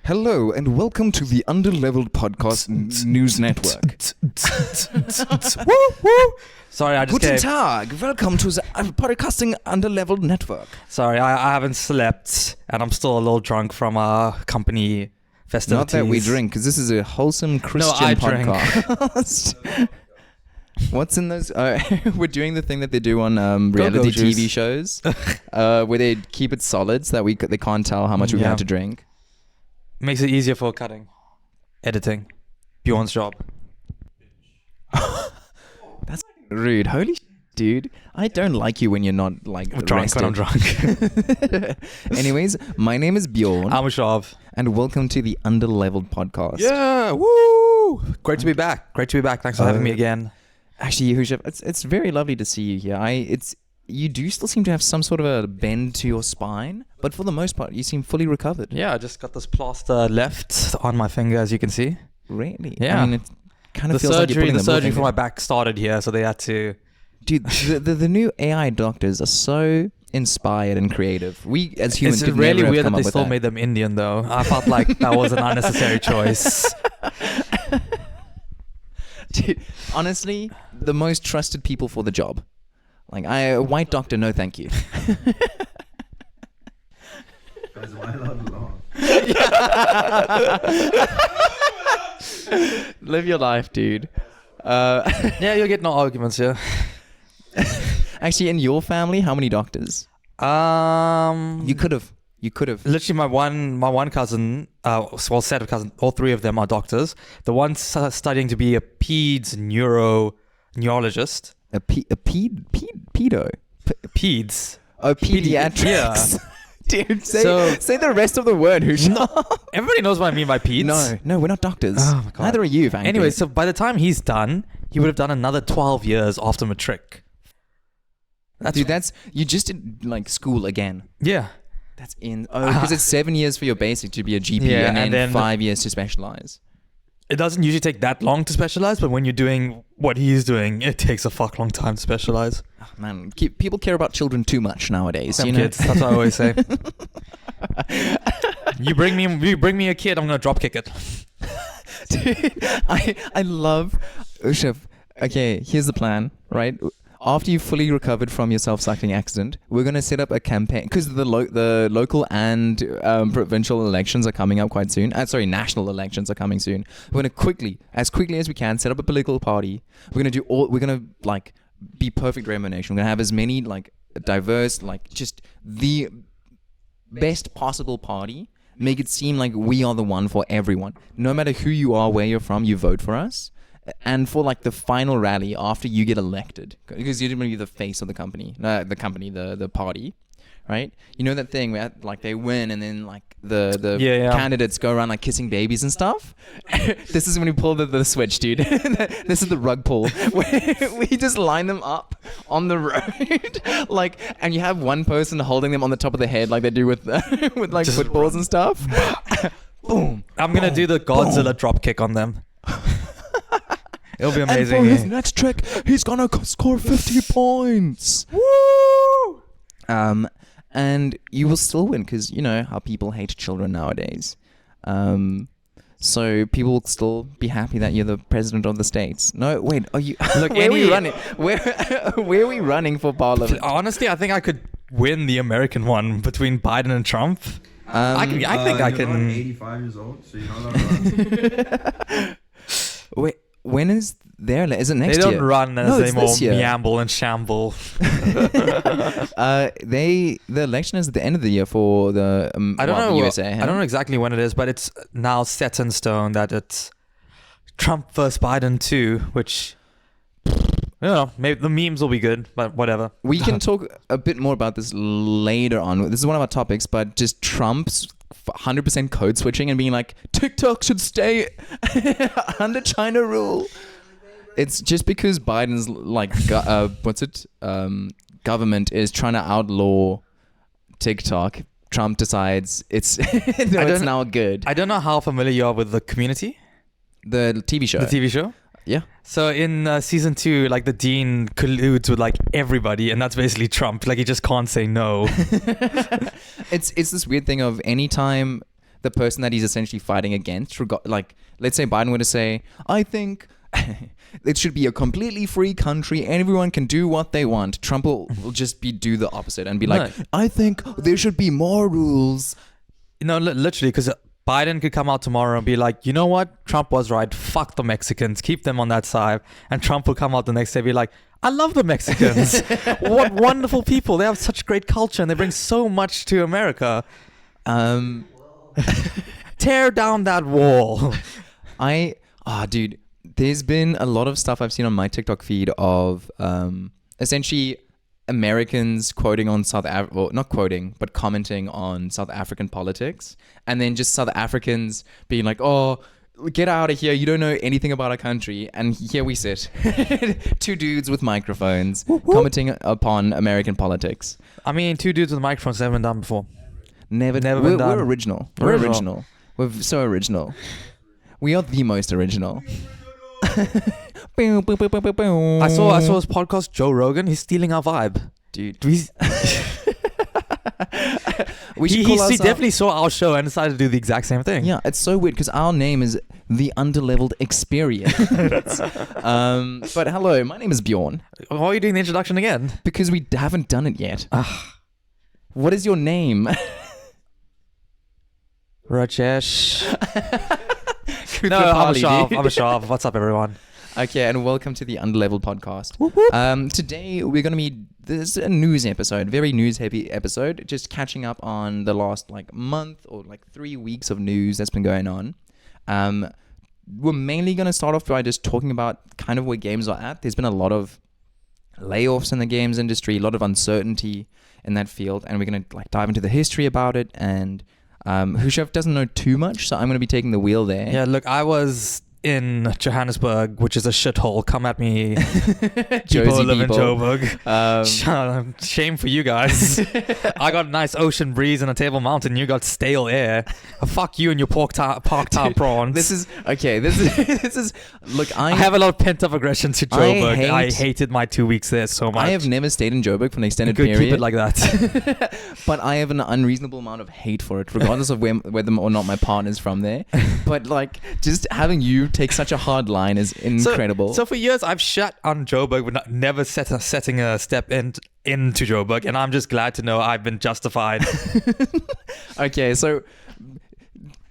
Hello and welcome to the Underleveled Podcast News Network. Woo, woo. Sorry, I just Guten came. Tag, welcome to the Podcasting Underleveled Network. Sorry, I haven't slept and I'm still a little drunk from our company festivities. Not that we drink, because this is a wholesome Christian podcast. What's in those? We're doing the thing that they do on reality TV shows, where they keep it solid so that they can't tell how much we have to drink. Makes it easier for cutting, editing. Bjorn's job. That's rude. Holy dude. I don't like you when you're not Drunk when I'm drunk. Anyways, my name is Bjorn. I'm hushav. And welcome to the Underleveled Podcast. Yeah, woo! Great to be back. Thanks for having me again. Actually, hushav, it's very lovely to see you here. You do still seem to have some sort of a bend to your spine, but for the most part, you seem fully recovered. Yeah, I just got this plaster left on my finger, as you can see. Really? Yeah. I mean, it kind of feels like you're putting the surgery for my back started here, so they had to... Dude, the new AI doctors are so inspired and creative. We, as humans, it's could really never weird have that come they up still with made them Indian, though. I felt like that was an unnecessary choice. Dude, honestly, the most trusted people for the job. Like, a white doctor, no thank you. Guys, why not laugh? Live your life, dude. Yeah, you'll get no arguments here. Actually, in your family, how many doctors? You could have. Literally, my one cousin, set of cousins, all three of them are doctors. The one's studying to be a peds neurologist. A pedo? Peds. Oh, pediatrics. Yeah. Dude, say the rest of the word, Everybody knows what I mean by peds. No, we're not doctors. Oh my God. Neither are you, frankly. Anyway, so by the time he's done, he would have done another 12 years after matric. You just did school again. Yeah. That's because it's 7 years for your basic to be a GP, and then 5 years to specialize. It doesn't usually take that long to specialize, but when you're doing what he's doing, it takes a fuck long time to specialize. Oh, man, people care about children too much nowadays. Kids, that's what I always say. You bring me a kid, I'm gonna drop kick it. Dude, I love hushav. Okay, here's the plan, right? After you've fully recovered from your self-sucking accident, we're going to set up a campaign, because the local and provincial elections are coming up quite soon. National elections are coming soon. We're going to as quickly as we can, set up a political party. We're going to be perfect remuneration. We're going to have as many diverse, just the best possible party. Make it seem like we are the one for everyone. No matter who you are, where you're from, you vote for us. And for the final rally after you get elected, because you're going to be the face of the company, the party, right? You know that thing where they win and then the candidates go around kissing babies and stuff. This is when we pull the switch, dude. This is the rug pull. We just line them up on the road, and you have one person holding them on the top of the head like they do with footballs and stuff. Boom. I'm gonna do the Godzilla drop kick on them. It'll be amazing. And for his next trick, he's gonna score 50 points. Woo! And you will still win, because you know how people hate children nowadays. So people will still be happy that you're the president of the States. No, wait, are you? Look, where are we running? Where are we running for parliament? Honestly, I think I could win the American one between Biden and Trump. I think I can. You're 85 years old, so you're not allowed to run. Wait. When is is it next year? They don't run as they more this year. meamble and shamble. The election is at the end of the year for the I don't know USA. I don't know exactly when it is, but it's now set in stone that it's Trump versus Biden too, which maybe the memes will be good, but whatever. We can talk a bit more about this later on. This is one of our topics, but just Trump's 100% code switching and being TikTok should stay under China rule. It's just because Biden's government is trying to outlaw TikTok. Trump decides it's now good. I don't know how familiar you are with the Community, the TV show. The TV show. Yeah. So in season 2, the dean colludes with everybody, and that's basically Trump. He just can't say no. It's this weird thing of anytime the person that he's essentially fighting against. Like, let's say Biden were to say, I think it should be a completely free country. Everyone can do what they want. Trump will just do the opposite and be like, I think there should be more rules. No, literally, because Biden could come out tomorrow and be like, you know what? Trump was right. Fuck the Mexicans. Keep them on that side. And Trump will come out the next day and be like, I love the Mexicans. What wonderful people. They have such great culture and they bring so much to America. Tear down that wall. Dude, there's been a lot of stuff I've seen on my TikTok feed of essentially Americans quoting on not quoting, but commenting on South African politics. And then just South Africans being like, oh, get out of here. You don't know anything about our country. And here we sit. Two dudes with microphones commenting upon American politics. I mean, two dudes with microphones never been done before. Never been done. We're original. We're original. We're so original. We are the most original. I saw his podcast, Joe Rogan. He's stealing our vibe. Dude. He definitely saw our show and decided to do the exact same thing. Yeah, it's so weird because our name is the Underleveled Experience. But hello, my name is Bjorn. Why are you doing the introduction again? Because we haven't done it yet. What is your name? Rajesh. No, I'm hushav. What's up, everyone? Okay, and welcome to the Underleveled podcast. Today we're going to be, this is a news episode, very news heavy episode, just catching up on the last month or 3 weeks of news that's been going on. We're mainly going to start off by just talking about kind of where games are at. There's been a lot of layoffs in the games industry, a lot of uncertainty in that field, and we're going to dive into the history about it. And Hushav doesn't know too much, so I'm going to be taking the wheel there. Yeah, look, I was in Johannesburg, which is a shithole. Come at me, people who live in Joburg. Shame for you guys. I got a nice ocean breeze and a Table Mountain. You got stale air. Fuck you and your park town prawns. This is look. I have a lot of pent up aggression to Joburg. I hated my 2 weeks there so much. I have never stayed in Joburg for an extended period. Keep it like that. But I have an unreasonable amount of hate for it, regardless of whether or not my partner's from there. But just having you take such a hard line is incredible. So for years I've shut on Joburg, but never setting a step into Joburg, and I'm just glad to know I've been justified. Okay, so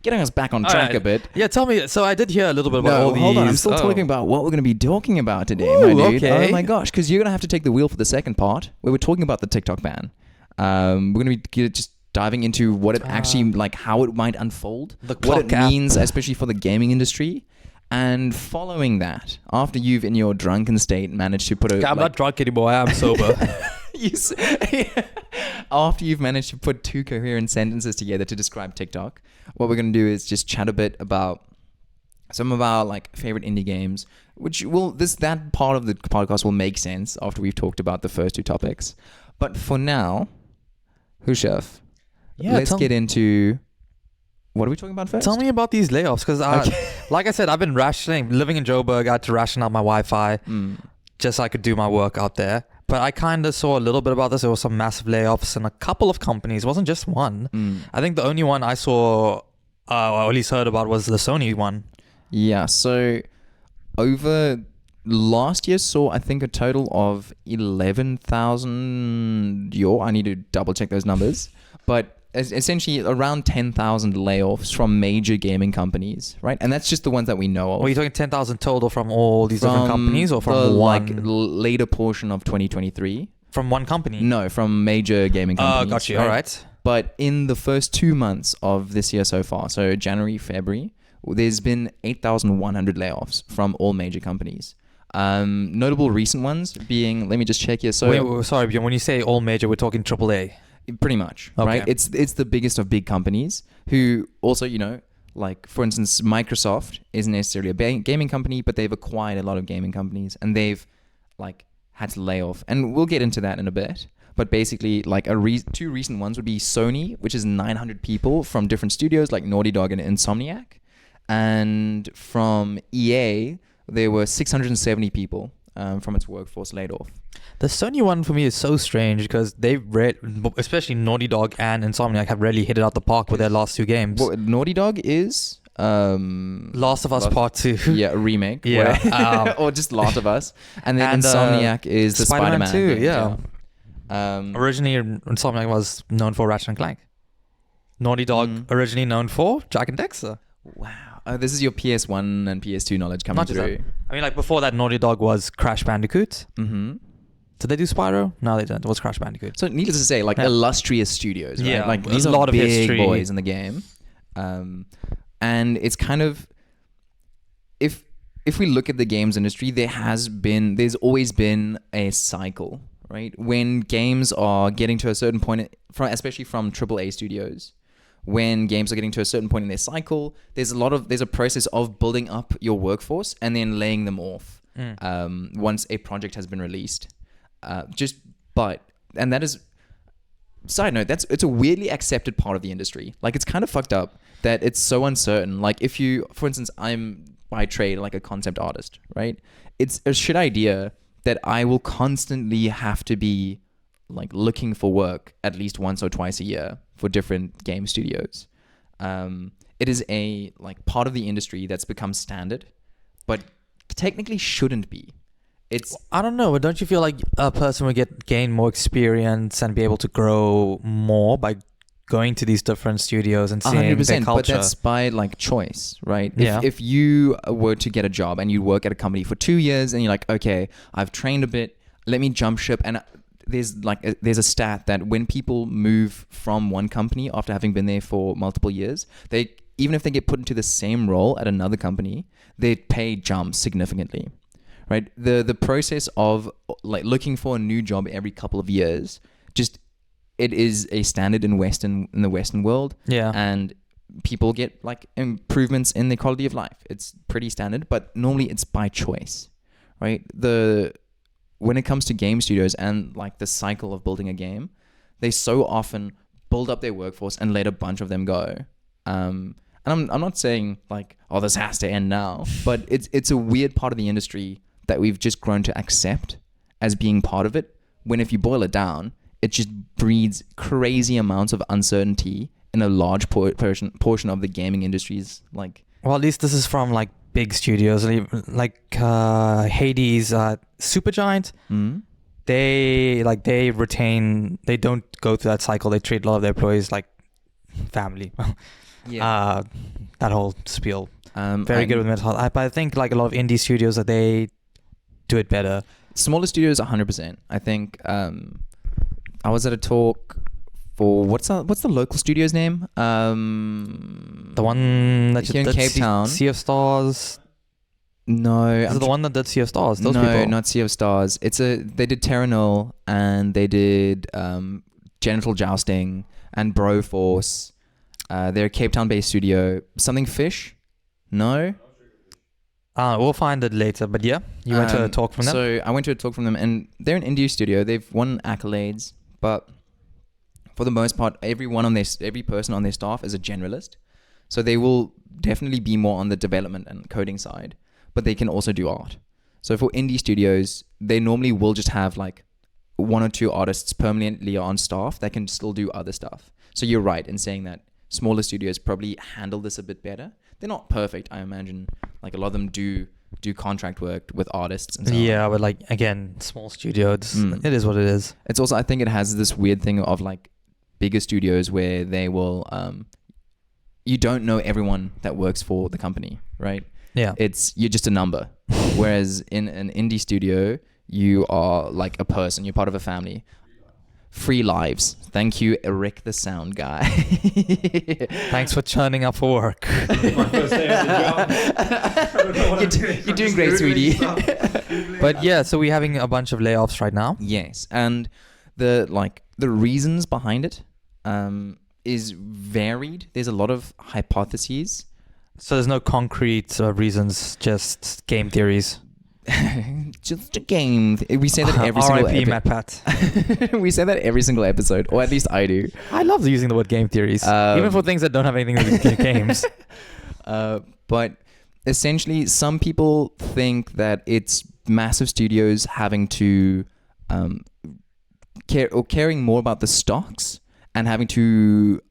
getting us back on track a bit. Yeah, tell me. So I did hear a little bit about all these. Hold on, I'm still talking about what we're going to be talking about today, my dude. Okay. Oh my gosh, because you're going to have to take the wheel for the second part, where we're talking about the TikTok ban. We're going to be just diving into what it actually, how it might unfold, what it means, especially for the gaming industry. And following that, after you've in your drunken state managed to put I'm not drunk anymore, I am sober. After you've managed to put two coherent sentences together to describe TikTok, what we're going to do is just chat a bit about some of our favorite indie games, which that part of the podcast will make sense after we've talked about the first two topics. But for now, Hushav, let's get into... What are we talking about first? Tell me about these layoffs, because like I said, I've been living in Joburg. I had to ration out my Wi-Fi just so I could do my work out there. But I kind of saw a little bit about this. There were some massive layoffs in a couple of companies. It wasn't just one. I think the only one I saw, or at least heard about, was the Sony one. Yeah, so over last year saw, I think, a total of 11,000 I need to double check those numbers. But essentially around 10,000 layoffs from major gaming companies, right? And that's just the ones that we know of. Are you talking 10,000 total from all these different companies, or from the one? Later portion of 2023? From one company? No, from major gaming companies. Got you. Right? All right. But in the first 2 months of this year so far, so January, February, there's been 8,100 layoffs from all major companies. Notable recent ones being, let me just check here. So wait, sorry, Bjorn, when you say all major, we're talking AAA. Pretty much, right? It's the biggest of big companies who also, for instance, Microsoft isn't necessarily a gaming company, but they've acquired a lot of gaming companies and they've had to lay off. And we'll get into that in a bit. But basically, two recent ones would be Sony, which is 900 people from different studios like Naughty Dog and Insomniac. And from EA, there were 670 people from its workforce laid off. The Sony one for me is so strange because they've especially Naughty Dog and Insomniac have really hit it out the park with their last 2 games. What Naughty Dog is Last of Us Part 2. Yeah, a remake. Yeah. Or just Last of Us. And then Insomniac is the Spider-Man 2, game, yeah. Originally, Insomniac was known for Ratchet and Clank. Naughty Dog originally known for Jack and Dexter. Wow. This is your PS1 and PS2 knowledge coming Not just through. that. I mean, like before that, Naughty Dog was Crash Bandicoot. Mm-hmm. Did they do Spyro? No, they didn't. It was Crash Bandicoot. So needless to say, like illustrious studios, right? Yeah, Like a these are lot of big history. boys in the game. And it's kind of, if we look at the games industry, there's always been a cycle, right? When games are getting to a certain point, especially from AAA studios, when games are getting to a certain point in their cycle, there's a process of building up your workforce and then laying them off once a project has been released. And that is, side note, it's a weirdly accepted part of the industry. Like, it's kind of fucked up that it's so uncertain. Like, if you, for instance, I'm by trade like a concept artist, right? It's a shit idea that I will constantly have to be like looking for work at least once or twice a year for different game studios. It is a like part of the industry that's become standard, but technically shouldn't be. I don't know, but don't you feel like a person would gain more experience and be able to grow more by going to these different studios and seeing their culture? But that's by like choice, right? Yeah. If you were to get a job and you work at a company for 2 years and you're like, okay, I've trained a bit, let me jump ship. And there's a stat that when people move from one company after having been there for multiple years, even if they get put into the same role at another company, their pay jumps significantly. Right, the process of like looking for a new job every couple of years, it is a standard in the Western world. Yeah, and people get like improvements in their quality of life. It's pretty standard, but normally it's by choice, right? When it comes to game studios and like the cycle of building a game, they so often build up their workforce and let a bunch of them go. And I'm not saying like, oh, this has to end now, but it's a weird part of the industry that we've just grown to accept as being part of it, when if you boil it down, it just breeds crazy amounts of uncertainty in a large portion of the gaming industries. Like, well, at least this is from like big studios, like Hades, Supergiant. They don't go through that cycle. They treat a lot of their employees like family. Yeah. That whole spiel. Very good with mental health. But I think like a lot of indie studios that they do it better. Smaller studios, 100%. I think I was at a talk for what's the local studio's name? The one that here in Cape Town. Sea of Stars. No, Is it the one that did Sea of Stars? Those no, people. not Sea of Stars. They did Terra Null and they did Genital Jousting and Broforce. They're a Cape Town-based studio. Something Fish? No. We'll find it later, but yeah, you went to a talk from them. So I went to a talk from them, and they're an indie studio. They've won accolades, but for the most part, every person on their staff is a generalist. So they will definitely be more on the development and coding side, but they can also do art. So for indie studios, they normally will just have like 1 or 2 artists permanently on staff that can still do other stuff. So you're right in saying that smaller studios probably handle this a bit better. They're not perfect, I imagine. Like a lot of them do contract work with artists and so on. Yeah, but like again, small studios, it is what it is. It's also, I think it has this weird thing of like bigger studios where they will, you don't know everyone that works for the company, right? Yeah. You're just a number. Whereas in an indie studio, you are like a person, you're part of a family. Free lives. Thank you, Eric, the sound guy. Thanks for churning up for work. My first day on the job. You're doing great, sweetie. But yeah, so we're having a bunch of layoffs right now. Yes, and the reasons behind it is varied. There's a lot of hypotheses. So there's no concrete reasons, just game theories. Just a game. We say that every single R.I.P. Matt Pat. We say that every single episode, or at least I do. I love using the word game theories, even for things that don't have anything to do with games. But essentially, some people think that it's massive studios having to caring more about the stocks and having to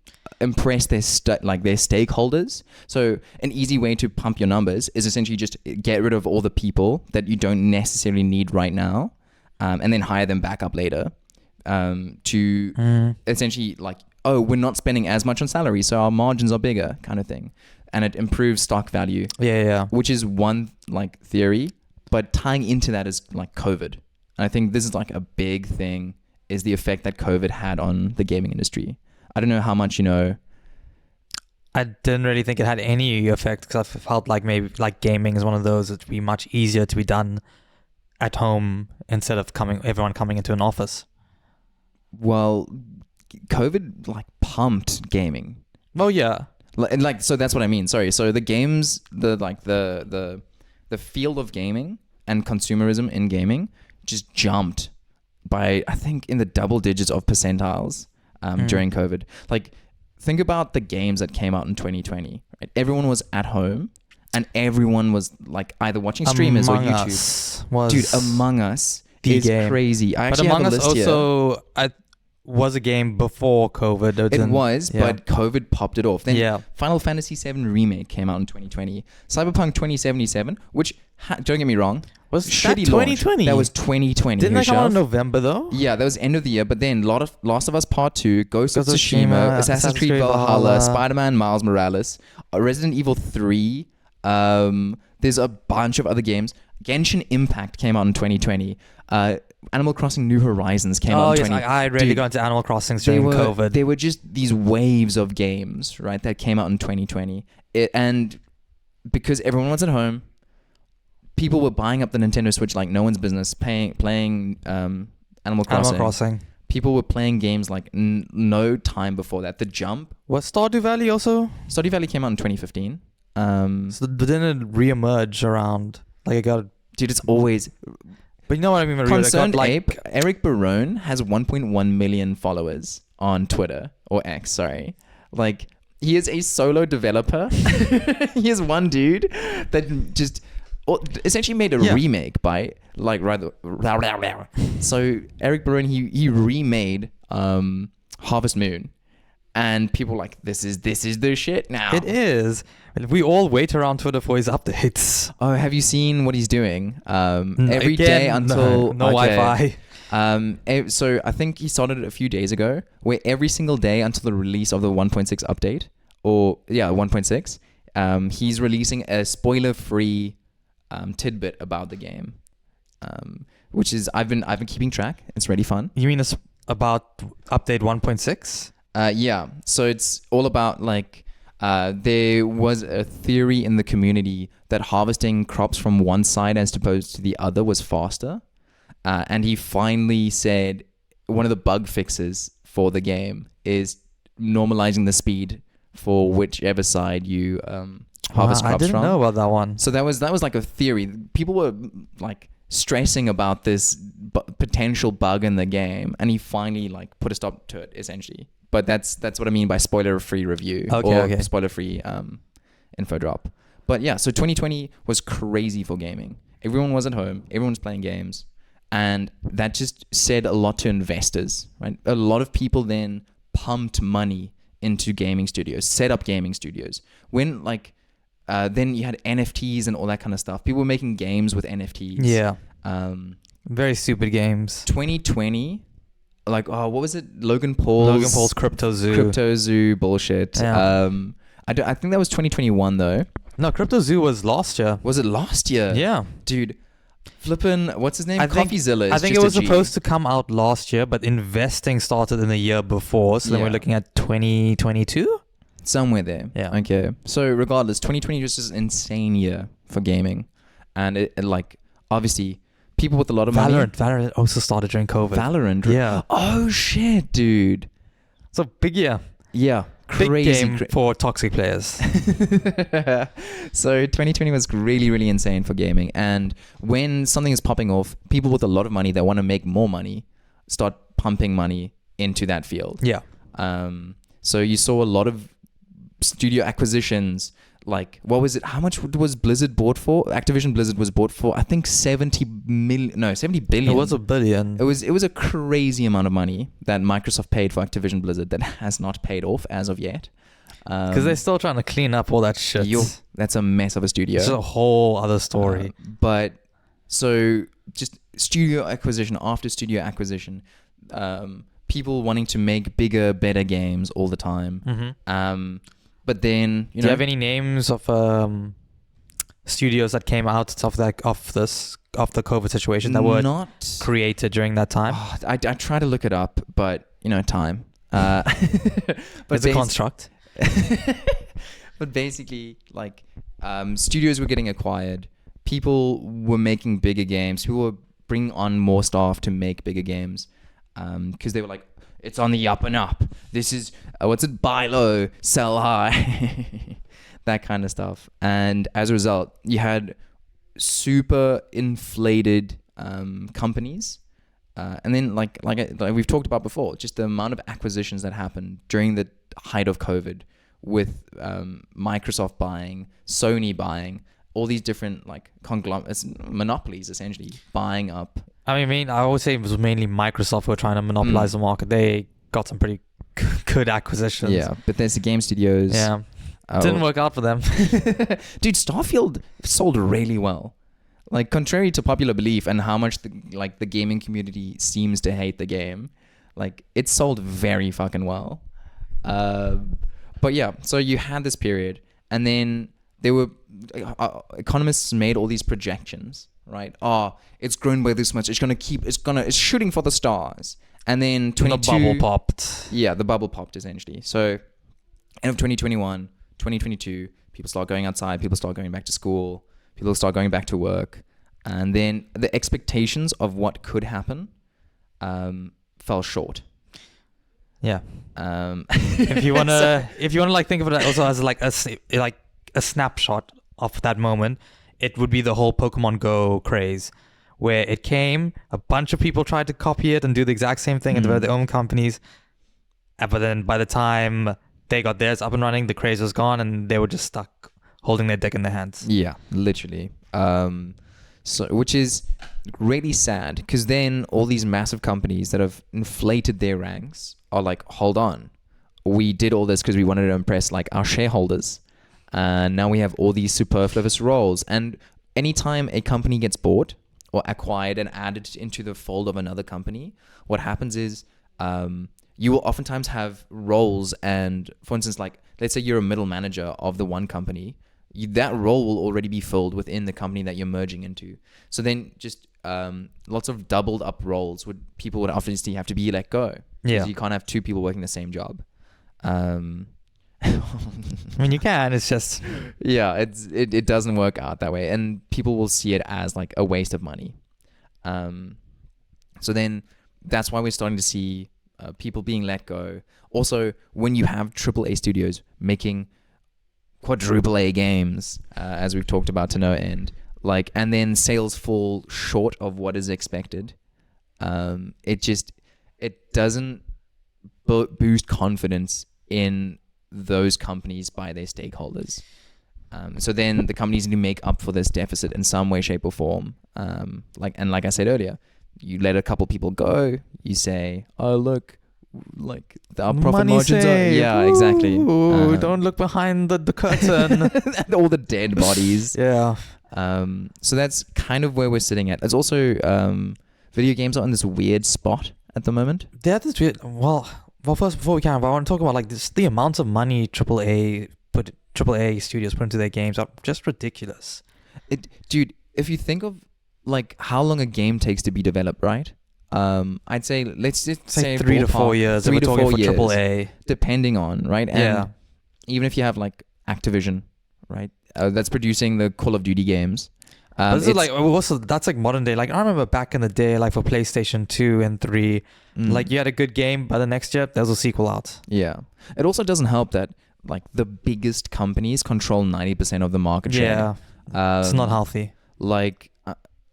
impress their their stakeholders. So an easy way to pump your numbers is essentially just get rid of all the people that you don't necessarily need right now, and then hire them back up later, to essentially like, oh, we're not spending as much on salary, so our margins are bigger, kind of thing, and it improves stock value. Yeah. Which is one like theory, but tying into that is like COVID. And I think this is like a big thing, is the effect that COVID had on the gaming industry. I don't know how much you know. I didn't really think it had any effect, because I felt like maybe like gaming is one of those that would be much easier to be done at home instead of everyone coming into an office. Well, COVID like pumped gaming. Oh yeah. Like so that's what I mean. Sorry. So the games, the field of gaming and consumerism in gaming just jumped by, I think, in the double digits of percentiles during COVID. Like, think about the games that came out in 2020. Right? Everyone was at home, and everyone was like either watching streamers or YouTube. Dude, Among Us is game. Crazy. I but actually Among have a Us list also was a game before COVID. It was, but COVID popped it off. Then Final Fantasy VII Remake came out in 2020. Cyberpunk 2077, which, don't get me wrong, was shitty that 2020? That was 2020. Didn't that come out in November though? Yeah, that was end of the year. But then Last of Us Part 2, Ghost of Tsushima, Assassin's Creed Valhalla, Spider-Man, Miles Morales, Resident Evil 3. There's a bunch of other games. Genshin Impact came out in 2020. Animal Crossing New Horizons came out in 2020. I really got into Animal Crossing during COVID. They were just these waves of games, right, that came out in 2020. And because everyone was at home, people were buying up the Nintendo Switch like no one's business, playing Animal Crossing. People were playing games like no time before that. The jump. Was Stardew Valley also? Stardew Valley came out in 2015. So didn't it reemerge around? Like it got... Dude, it's always... But you know what I mean? Concerned Ape, Eric Barone has 1.1 million followers on Twitter, or X, sorry. Like, he is a solo developer. He is one dude that just essentially made a remake by, like, rather... So, Eric Barone, he remade Harvest Moon. And people were like, this is the shit now. It is. We all wait around Twitter for his updates. Oh, have you seen what he's doing? Every day until... No Wi-Fi. So I think he started it a few days ago, where every single day until the release of the 1.6 update, 1.6, he's releasing a spoiler-free tidbit about the game, which is I've been keeping track. It's really fun. You mean it's about update 1.6? Yeah. So it's all about like there was a theory in the community that harvesting crops from one side as opposed to the other was faster. And he finally said one of the bug fixes for the game is normalizing the speed for whichever side you harvest crops from. I didn't know about that one. So that was like a theory. People were like stressing about this potential bug in the game, and he finally like put a stop to it essentially. But that's what I mean by spoiler-free review or spoiler-free info drop. But yeah, so 2020 was crazy for gaming. Everyone was at home. Everyone was playing games. And that just said a lot to investors, right? A lot of people then pumped money into gaming studios, set up gaming studios. When like, then you had NFTs and all that kind of stuff. People were making games with NFTs. Yeah. Very stupid games. 2020... Like, what was it? Logan Paul's Crypto Zoo. Crypto Zoo bullshit. Yeah. I think that was 2021 though. No, Crypto Zoo was last year. Was it last year? Yeah. Dude, flippin', what's his name? CoffeeZilla. I think it was supposed to come out last year, but investing started in the year before. So then we're looking at 2022? Somewhere there. Yeah. Okay. So regardless, 2020 was just an insane year for gaming. And it like, obviously... People with a lot of money. Valorant also started during COVID. Valorant? Yeah. Oh, shit, dude. It's a big year. Yeah. Big game for toxic players. So 2020 was really, really insane for gaming. And when something is popping off, people with a lot of money that want to make more money start pumping money into that field. Yeah. So you saw a lot of studio acquisitions. like, what was it? How much was Blizzard bought for? Activision Blizzard was bought for, I think, 70 billion. It was $1 billion. It was a crazy amount of money that Microsoft paid for Activision Blizzard that has not paid off as of yet. Because they're still trying to clean up all that shit. That's a mess of a studio. It's a whole other story. But so just studio acquisition after studio acquisition, people wanting to make bigger, better games all the time. But then, do you have any names of studios that came out of the COVID situation that were not created during that time? I try to look it up, but time. But it's a construct. But basically, like, studios were getting acquired. People were making bigger games. People were bringing on more staff to make bigger games, because they were like, it's on the up and up. This is, buy low, sell high. That kind of stuff. And as a result, you had super inflated companies. And then, like we've talked about before, just the amount of acquisitions that happened during the height of COVID, with Microsoft buying, Sony buying, all these different like conglomerates, monopolies essentially buying up. I would say it was mainly Microsoft who were trying to monopolize the market. They got some pretty good acquisitions. Yeah, Bethesda Game Studios. Yeah, didn't work out for them. Dude, Starfield sold really well. Like, contrary to popular belief and how much the gaming community seems to hate the game, like, it sold very fucking well. But yeah, so you had this period, and then there were economists made all these projections, right? It's grown by this much. It's shooting for the stars. And then the bubble popped. Yeah, the bubble popped essentially. So end of 2021, 2022, people start going outside, people start going back to school, people start going back to work. And then the expectations of what could happen fell short. Yeah. If you wanna like think of it also as like a snapshot of that moment, it would be the whole Pokemon Go craze, where it came, a bunch of people tried to copy it and do the exact same thing and develop their own companies, but then by the time they got theirs up and running, the craze was gone and they were just stuck holding their dick in their hands. Yeah, literally. So, which is really sad, because then all these massive companies that have inflated their ranks are like, hold on, we did all this because we wanted to impress like our shareholders, and now we have all these superfluous roles. And anytime a company gets bought or acquired and added into the fold of another company, what happens is you will oftentimes have roles, and for instance, like, let's say you're a middle manager of the one company, that role will already be filled within the company that you're merging into. So then just lots of doubled up roles people would obviously have to be let go. Yeah. You can't have two people working the same job. You can, it's just... Yeah, it doesn't work out that way. And people will see it as like a waste of money. So then that's why we're starting to see people being let go. Also, when you have AAA studios making quadruple A games, as we've talked about to no end, like, and then sales fall short of what is expected, it doesn't boost confidence in those companies by their stakeholders. So then the companies need to make up for this deficit in some way, shape, or form. Like I said earlier, you let a couple people go. You say, "Oh, look, like our profit money margins saved. are." Yeah, exactly. Ooh, don't look behind the curtain. All the dead bodies. Yeah. So that's kind of where we're sitting at. There's also video games are in this weird spot at the moment. That is weird. Well, first, before we can, I want to talk about like this, the amounts of money AAA studios put into their games are just ridiculous. Dude, if you think of like how long a game takes to be developed, right? I'd say let's just say 3 to 4 years. 3 to 4 years, AAA, depending on, right? And yeah. Even if you have like Activision, right, that's producing the Call of Duty games. This is like also that's like modern day. Like I remember back in the day, like for PlayStation 2 and 3, like you had a good game, by the next year there's a sequel out. Yeah, it also doesn't help that like the biggest companies control 90% of the market share. Yeah, it's not healthy. Like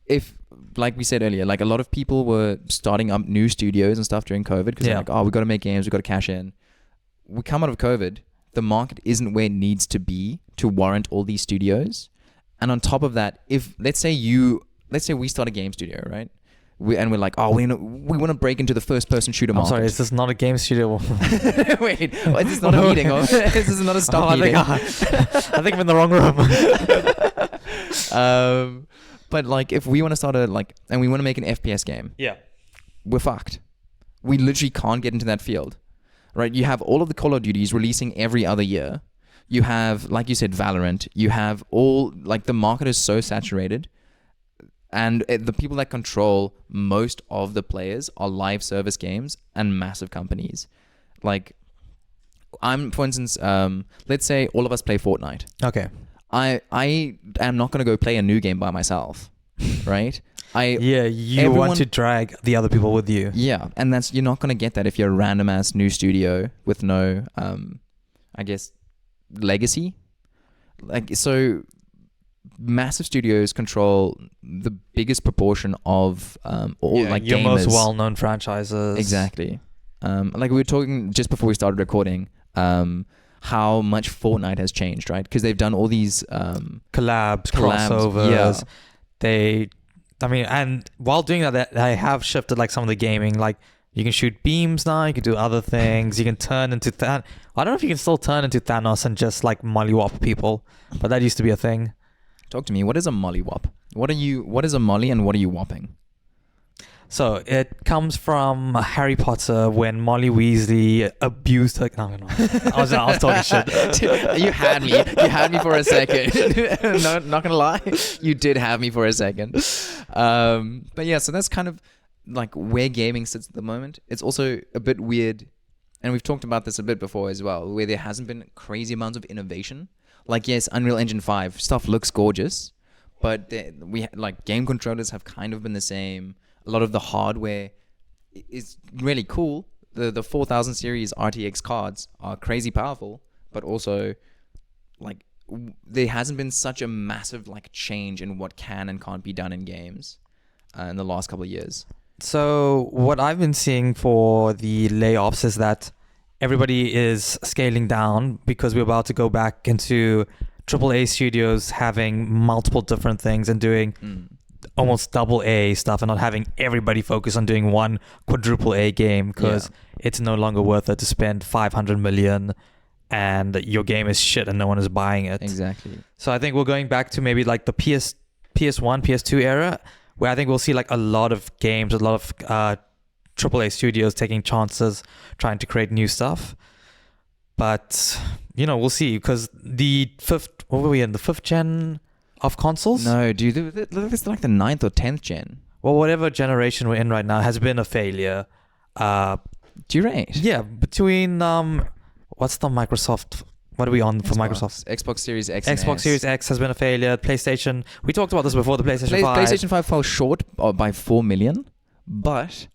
if, like we said earlier, like a lot of people were starting up new studios and stuff during COVID because they're like, oh, we got to make games, we got to cash in. We come out of COVID, the market isn't where it needs to be to warrant all these studios. And on top of that, if let's say we start a game studio, right? And we're like, oh, we want to break into the first-person shooter I'm market. sorry, is this not a game studio? Wait, this is not a meeting. This is not a stock meeting. I think I'm in the wrong room. But like, if we want to start and we want to make an FPS game, Yeah. we're fucked. We literally can't get into that field, right? You have all of the Call of Duties releasing every other year. You have, like you said, Valorant. You have the market is so saturated. And the people that control most of the players are live service games and massive companies. Like, for instance, let's say all of us play Fortnite. Okay. I am not going to go play a new game by myself, right? You want to drag the other people with you. Yeah, and you're not going to get that if you're a random ass new studio with no, I guess, legacy. Like, so massive studios control the biggest proportion of your gamers. most well-known franchises. Exactly. Like we were talking just before we started recording, how much Fortnite has changed, right? Because they've done all these collabs, crossovers. Yeah. And while doing that, they have shifted like some of the gaming. Like you can shoot beams now. You can do other things. You can turn into I don't know if you can still turn into Thanos and just like mollywop people, but that used to be a thing. Talk to me. What is a mollywop? What is a molly and what are you whopping? So it comes from Harry Potter when Molly Weasley abused her. No. I was talking shit. You had me for a second. No, not gonna lie, you did have me for a second. But yeah, so that's kind of like where gaming sits at the moment. It's also a bit weird, and we've talked about this a bit before as well, where there hasn't been crazy amounts of innovation. Like, yes, Unreal Engine 5 stuff looks gorgeous, but game controllers have kind of been the same. A lot of the hardware is really cool. The 4000 series RTX cards are crazy powerful, but also like there hasn't been such a massive like change in what can and can't be done in games in the last couple of years. So what I've been seeing for the layoffs is that everybody is scaling down because we're about to go back into AAA studios having multiple different things and doing almost double A stuff and not having everybody focus on doing one quadruple A game because it's no longer worth it to spend 500 million and your game is shit and no one is buying it. Exactly. So I think we're going back to maybe like the PS1, PS2 era where I think we'll see like a lot of games, a lot of AAA studios taking chances, trying to create new stuff. But, we'll see because the fifth gen of consoles? No, dude, it's like the 9th or 10th gen. Well, whatever generation we're in right now has been a failure. Do you rate? Yeah, between, what's the Microsoft... What are we on for Microsoft? Xbox Series X. Xbox Series X has been a failure. PlayStation... We talked about this before, the PlayStation 5. PlayStation 5 fell short by 4 million, but...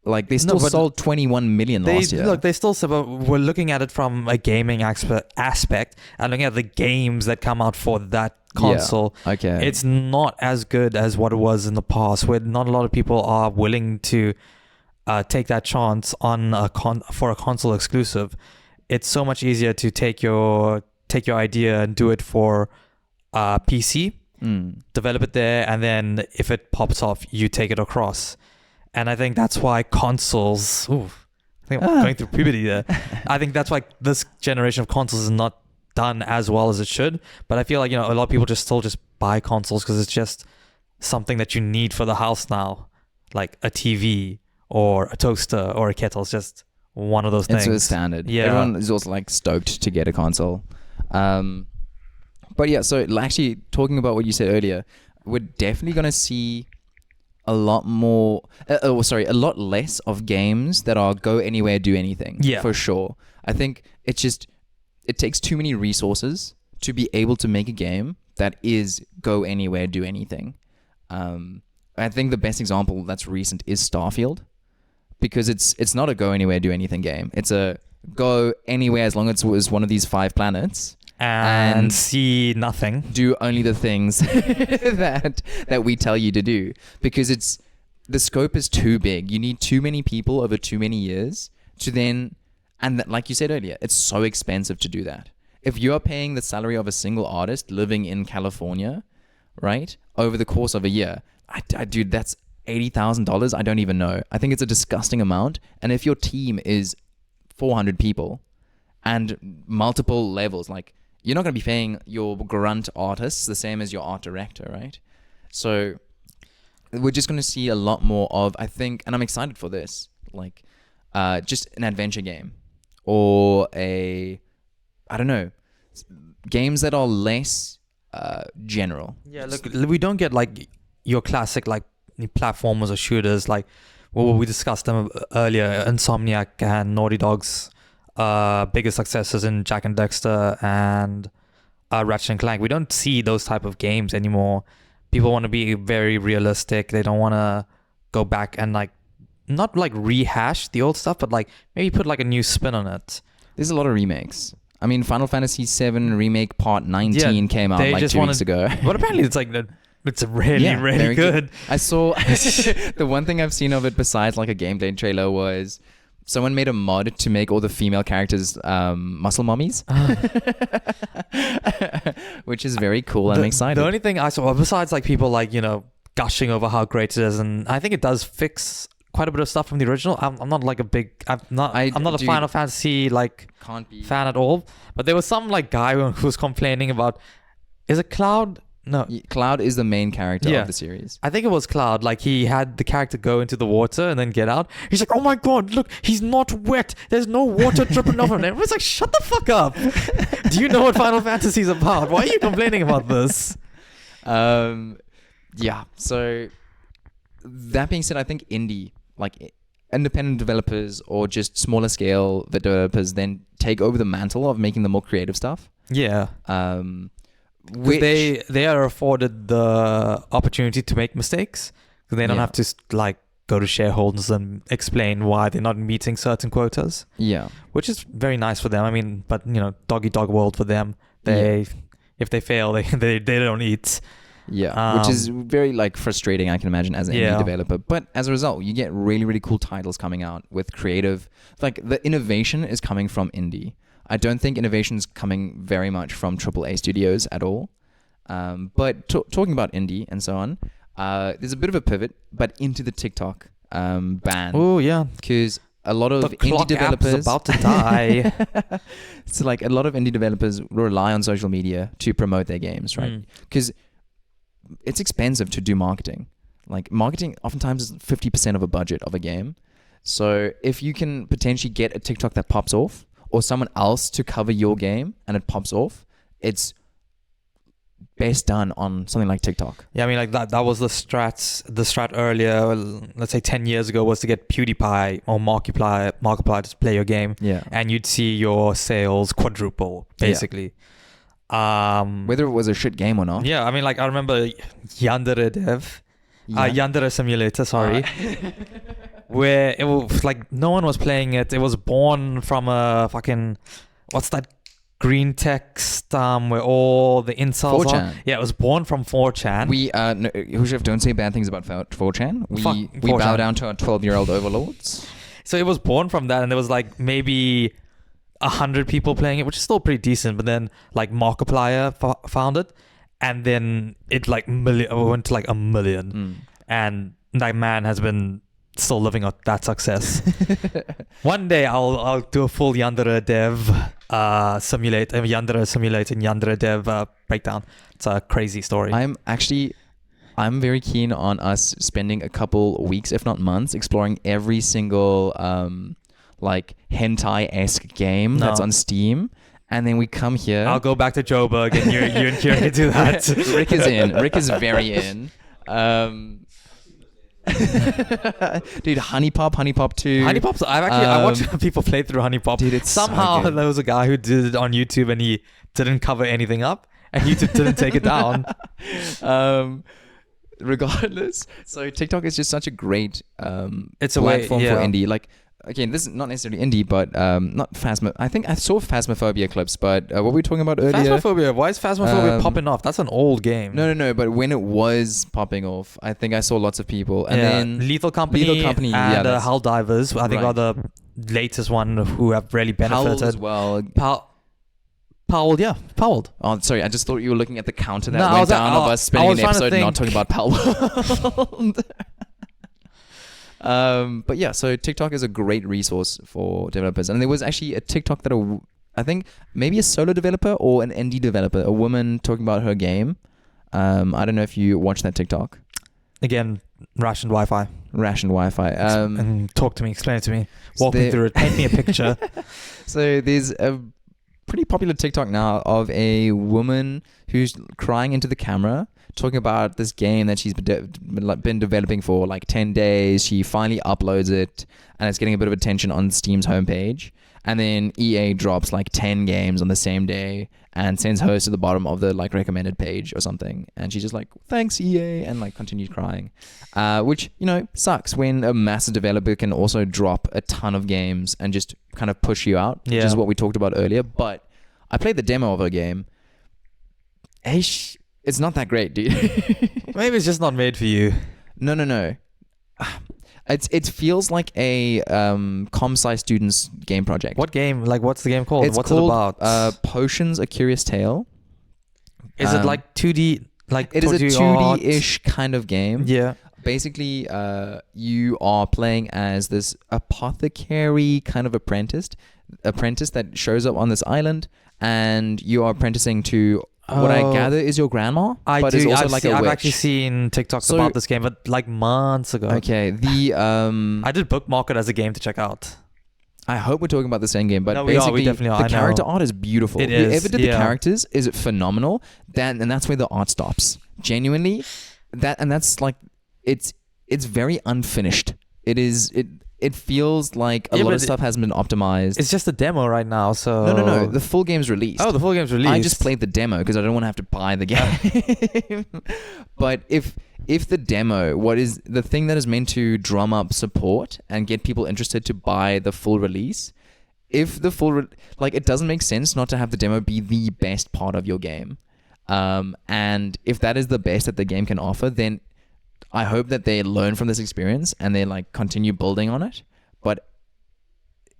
Like they still sold 21 million last year. Look, they still we're looking at it from a gaming aspect and looking at the games that come out for that console. Yeah. Okay. It's not as good as what it was in the past, where not a lot of people are willing to take that chance on for a console exclusive. It's so much easier to take your idea and do it for PC, develop it there, and then if it pops off, you take it across. And I think that's why consoles... Ooh, I think I'm going through puberty there. I think that's why this generation of consoles is not done as well as it should. But I feel like, a lot of people still buy consoles because it's just something that you need for the house now. Like a TV or a toaster or a kettle. It's just one of those things. It's a standard. Yeah. Everyone is also like stoked to get a console. But yeah, so actually talking about what you said earlier, we're definitely going to see... a lot less of games that are go anywhere, do anything. Yeah. For sure. I think it takes too many resources to be able to make a game that is go anywhere, do anything. I think the best example that's recent is Starfield, because it's not a go anywhere, do anything game. It's a go anywhere as long as it was one of these 5 planets. And see nothing. Do only the things that we tell you to do, because the scope is too big. You need too many people over too many years to then, and like you said earlier, it's so expensive to do that. if you are paying the salary of a single artist living in California, right, over the course of a year, dude, that's $80,000. I don't even know. I think it's a disgusting amount. And if your team is 400 people and multiple levels, like you're not going to be paying your grunt artists the same as your art director, right? So we're just going to see a lot more of, I think, and I'm excited for this, like just an adventure game or I don't know, games that are less general. Yeah, look, we don't get like your classic like platformers or shooters like we discussed them earlier. Insomniac and Naughty Dog's biggest successes in Jack and Dexter and Ratchet and Clank. We don't see those type of games anymore. People want to be very realistic. They don't want to go back and like not like rehash the old stuff, but like maybe put like a new spin on it. There's a lot of remakes. I mean, Final Fantasy VII Remake Part 19 came out like 2 weeks ago. But apparently it's like it's really good. I saw the one thing I've seen of it besides like a gameplay trailer was someone made a mod to make all the female characters muscle mummies, which is very cool. I'm excited. The only thing I saw, besides like people like, you know, gushing over how great it is, and I think it does fix quite a bit of stuff from the original. I'm not like I'm not a Final Fantasy like fan at all. But there was some like guy who was complaining about, is it Cloud? No, Cloud is the main character of the series. I think it was Cloud. Like he had the character go into the water and then get out. He's like, oh my god, look, he's not wet. There's no water dripping off him. And everyone's like, shut the fuck up. Do you know what Final Fantasy is about? Why are you complaining about this? Yeah. So that being said, I think independent developers or just smaller scale developers then take over the mantle of making the more creative stuff. Yeah. Which they are afforded the opportunity to make mistakes, because they don't have to like go to shareholders and explain why they're not meeting certain quotas. Yeah, which is very nice for them. I mean, but you know, dog world for them. If they fail, they don't eat. Yeah, which is very like frustrating, I can imagine, as an indie developer. But as a result, you get really, really cool titles coming out with creative. Like the innovation is coming from indie. I don't think innovation is coming very much from AAA studios at all. But talking about indie and so on, there's a bit of a pivot, but into the TikTok ban. Oh yeah, because a lot of indie developers is about to die. So like a lot of indie developers rely on social media to promote their games, right? Because it's expensive to do marketing. Like marketing oftentimes is 50% of a budget of a game. So if you can potentially get a TikTok that pops off, or someone else to cover your game and it pops off, it's best done on something like TikTok. Yeah, I mean, like that was the strat earlier, let's say 10 years ago, was to get PewDiePie or Markiplier to play your game. Yeah. And you'd see your sales quadruple, basically. Yeah. Whether it was a shit game or not. Yeah, I mean, like I remember Yandere Simulator, sorry. Where it was like no one was playing it. It was born from a fucking, what's that green text where all the insults 4chan. are? Yeah, it was born from 4chan. We hushav, don't say bad things about 4chan. We 4chan. Bow down to our 12-year-old overlords. So it was born from that, and there was like maybe 100 people playing it, which is still pretty decent. But then like Markiplier found it, and then it like went to like 1 million, and that man has been still living on that success. One day I'll do a full Yandere dev Yandere simulate and Yandere dev breakdown. It's a crazy story. I'm very keen on us spending a couple weeks, if not months, exploring every single like hentai-esque game that's on Steam. And then we come here. I'll go back to Joburg and you and Kieran do that. Rick is in. Rick is very in. Dude, Honey Pop 2. Honey Pop's, I watched people play through Honey Pop. Dude, it's somehow so good. There was a guy who did it on YouTube and he didn't cover anything up and YouTube didn't take it down. Regardless, so TikTok is just such a great it's a platform way, for indie. Like, again, this is not necessarily indie, but not Phasma. I think I saw Phasmophobia clips, but what were we talking about earlier? Phasmophobia. Why is Phasmophobia popping off? That's an old game. No. But when it was popping off, I think I saw lots of people. And then Lethal Company and Helldivers, I think are the latest one who have really benefited. Howl as well. Powell, yeah, Powell. Oh, sorry. I just thought you were looking at the counter that No, I went was- down of I- us spending I an was trying to episode not think. talking about Powell. But yeah, so TikTok is a great resource for developers. And there was actually a TikTok that I think maybe a solo developer or an indie developer, a woman talking about her game. I don't know if you watched that TikTok. Again, rationed Wi-Fi. Rationed Wi-Fi. And talk to me, explain it to me, so walk me through it, paint me a picture. So there's a pretty popular TikTok now of a woman who's crying into the camera, talking about this game that she's been developing for like 10 days. She finally uploads it, and it's getting a bit of attention on Steam's homepage. And then EA drops like 10 games on the same day and sends hers to the bottom of the like recommended page or something. And she's just like, thanks EA, and like continues crying. Which, you know, sucks when a massive developer can also drop a ton of games and just kind of push you out, which is what we talked about earlier. But I played the demo of her game. It's not that great, dude. Maybe it's just not made for you. No. It feels like a com-sci student's game project. What game? Like, what's the game called? It's What's called, it about? Potions: A Curious Tale. Is it like 2D? Like it is a 2D 2D-ish kind of game. Yeah. Basically, you are playing as this apothecary kind of apprentice that shows up on this island, and you are apprenticing to what I gather is your grandma, but is also like a witch. I've actually seen TikToks about this game, but like months ago. Okay, I did bookmark it as a game to check out. I hope we're talking about the same game, but No, we are. basically, We definitely are. the I know. character art is beautiful. It is, Whoever did the yeah. characters is phenomenal. And that's where the art stops. Genuinely, that's like it's very unfinished. It feels like a lot of stuff hasn't been optimized. It's just a demo right now, so... No. The full game's released. Oh, the full game's released. I just played the demo because I don't want to have to buy the game. But if the demo, what is the thing that is meant to drum up support and get people interested to buy the full release, if the full... it doesn't make sense not to have the demo be the best part of your game. And if that is the best that the game can offer, then I hope that they learn from this experience and they like continue building on it. But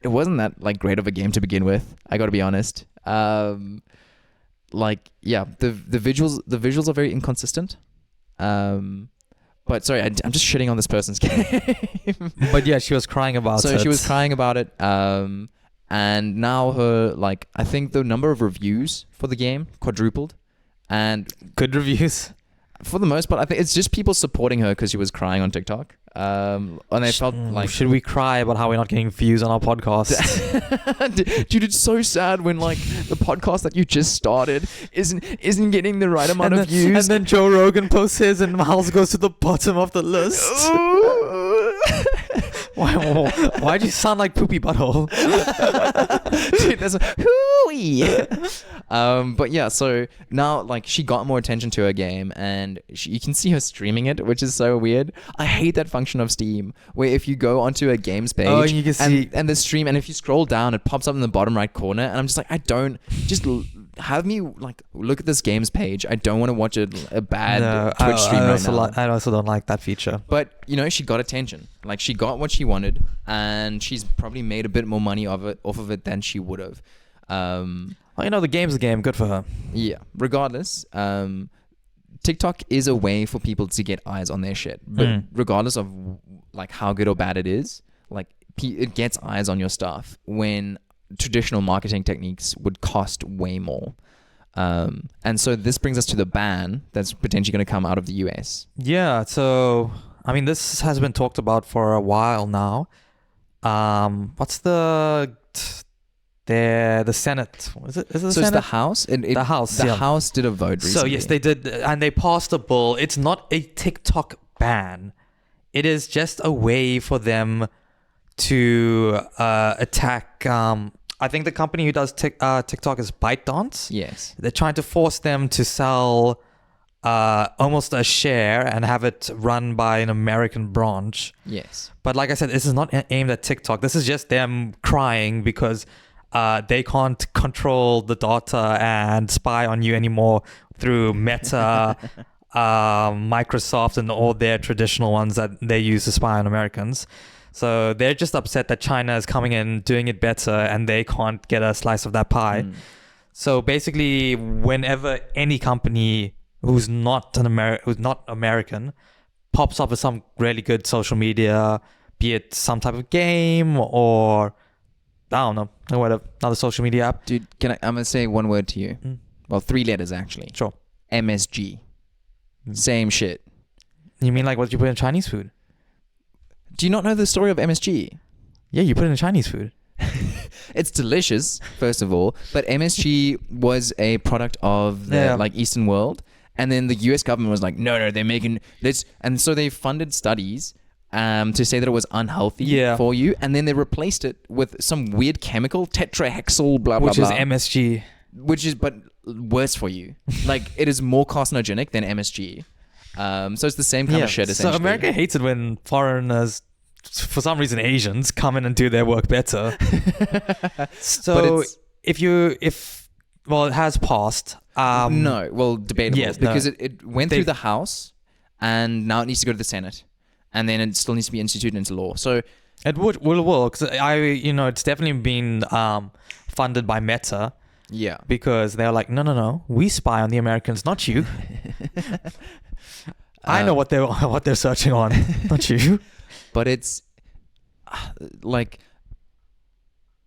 it wasn't that like great of a game to begin with. I got to be honest. The visuals are very inconsistent. But sorry, I'm just shitting on this person's game. But yeah, she was crying about it. So she was crying about it. And now her I think the number of reviews for the game quadrupled. And good reviews. For the most part, I think it's just people supporting her because she was crying on TikTok. And they felt like... Should we cry about how we're not getting views on our podcast? Dude, it's so sad when the podcast that you just started isn't getting the right amount of views. And then Joe Rogan posts his and Miles goes to the bottom of the list. Why'd you sound like Poopy Butthole? Dude, that's hooey. But yeah, so now she got more attention to her game, and you can see her streaming it, which is so weird. I hate that function of Steam where if you go onto a games page and you can see and the stream, and if you scroll down, it pops up in the bottom right corner, and I'm just like, I don't have me look at this games page. I don't want to watch a bad Twitch stream right now. I also don't like that feature. But she got attention. She got what she wanted, and she's probably made a bit more money off of it than she would have. The game's a game. Good for her. Yeah. Regardless, TikTok is a way for people to get eyes on their shit. But regardless of how good or bad it is, it gets eyes on your stuff when traditional marketing techniques would cost way more. And so this brings us to the ban that's potentially going to come out of the US. Yeah. So, this has been talked about for a while now. What's the Senate? Is it the Senate? It's the House. The House. The House did a vote recently. So yes, they did, and they passed a bill. It's not a TikTok ban. It is just a way for them to attack. I think the company who does TikTok is ByteDance. Yes. They're trying to force them to sell almost a share and have it run by an American branch. Yes. But like I said, this is not aimed at TikTok. This is just them crying because they can't control the data and spy on you anymore through Meta, Microsoft, and all their traditional ones that they use to spy on Americans. So they're just upset that China is coming in, doing it better, and they can't get a slice of that pie. So basically, whenever any company who's not American pops up with some really good social media, be it some type of game or I don't know, whatever, another social media app. Dude, I'm gonna say one word to you. Well, 3 letters actually. Sure. MSG. Same shit. You mean like what you put in Chinese food? Do you not know the story of MSG? Yeah, you put it in Chinese food. It's delicious, first of all, but MSG was a product of the like Eastern world, and then the US government was like, no, they're making this, and so they funded studies to say that it was unhealthy for you, and then they replaced it with some weird chemical, tetrahexyl blah blah which blah, is MSG, which is but worse for you. Like it is more carcinogenic than MSG. So it's the same kind of shit essentially. So America hates it when foreigners, for some reason Asians, come in and do their work better. So if it has passed. No, well, debatable. Yes, because it went through the House, and now it needs to go to the Senate, and then it still needs to be instituted into law. So it will because it's definitely been funded by Meta. Yeah, because they're like, no, we spy on the Americans, not you. I know what they're searching on, not you. But it's like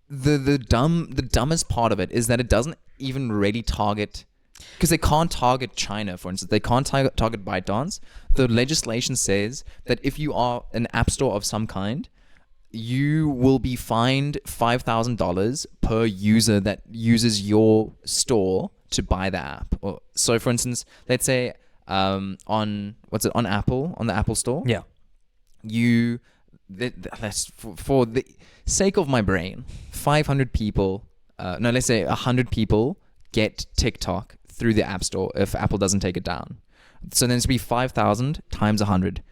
the dumbest part of it is that it doesn't even really target, because they can't target China, for instance. They can't target ByteDance. The legislation says that if you are an app store of some kind, you will be fined $5,000 per user that uses your store to buy the app. So, for instance, let's say on Apple, on the Apple Store. Yeah. That's for the sake of my brain, 500 people, let's say 100 people get TikTok through the App Store if Apple doesn't take it down. So then it's be 5,000 times 100.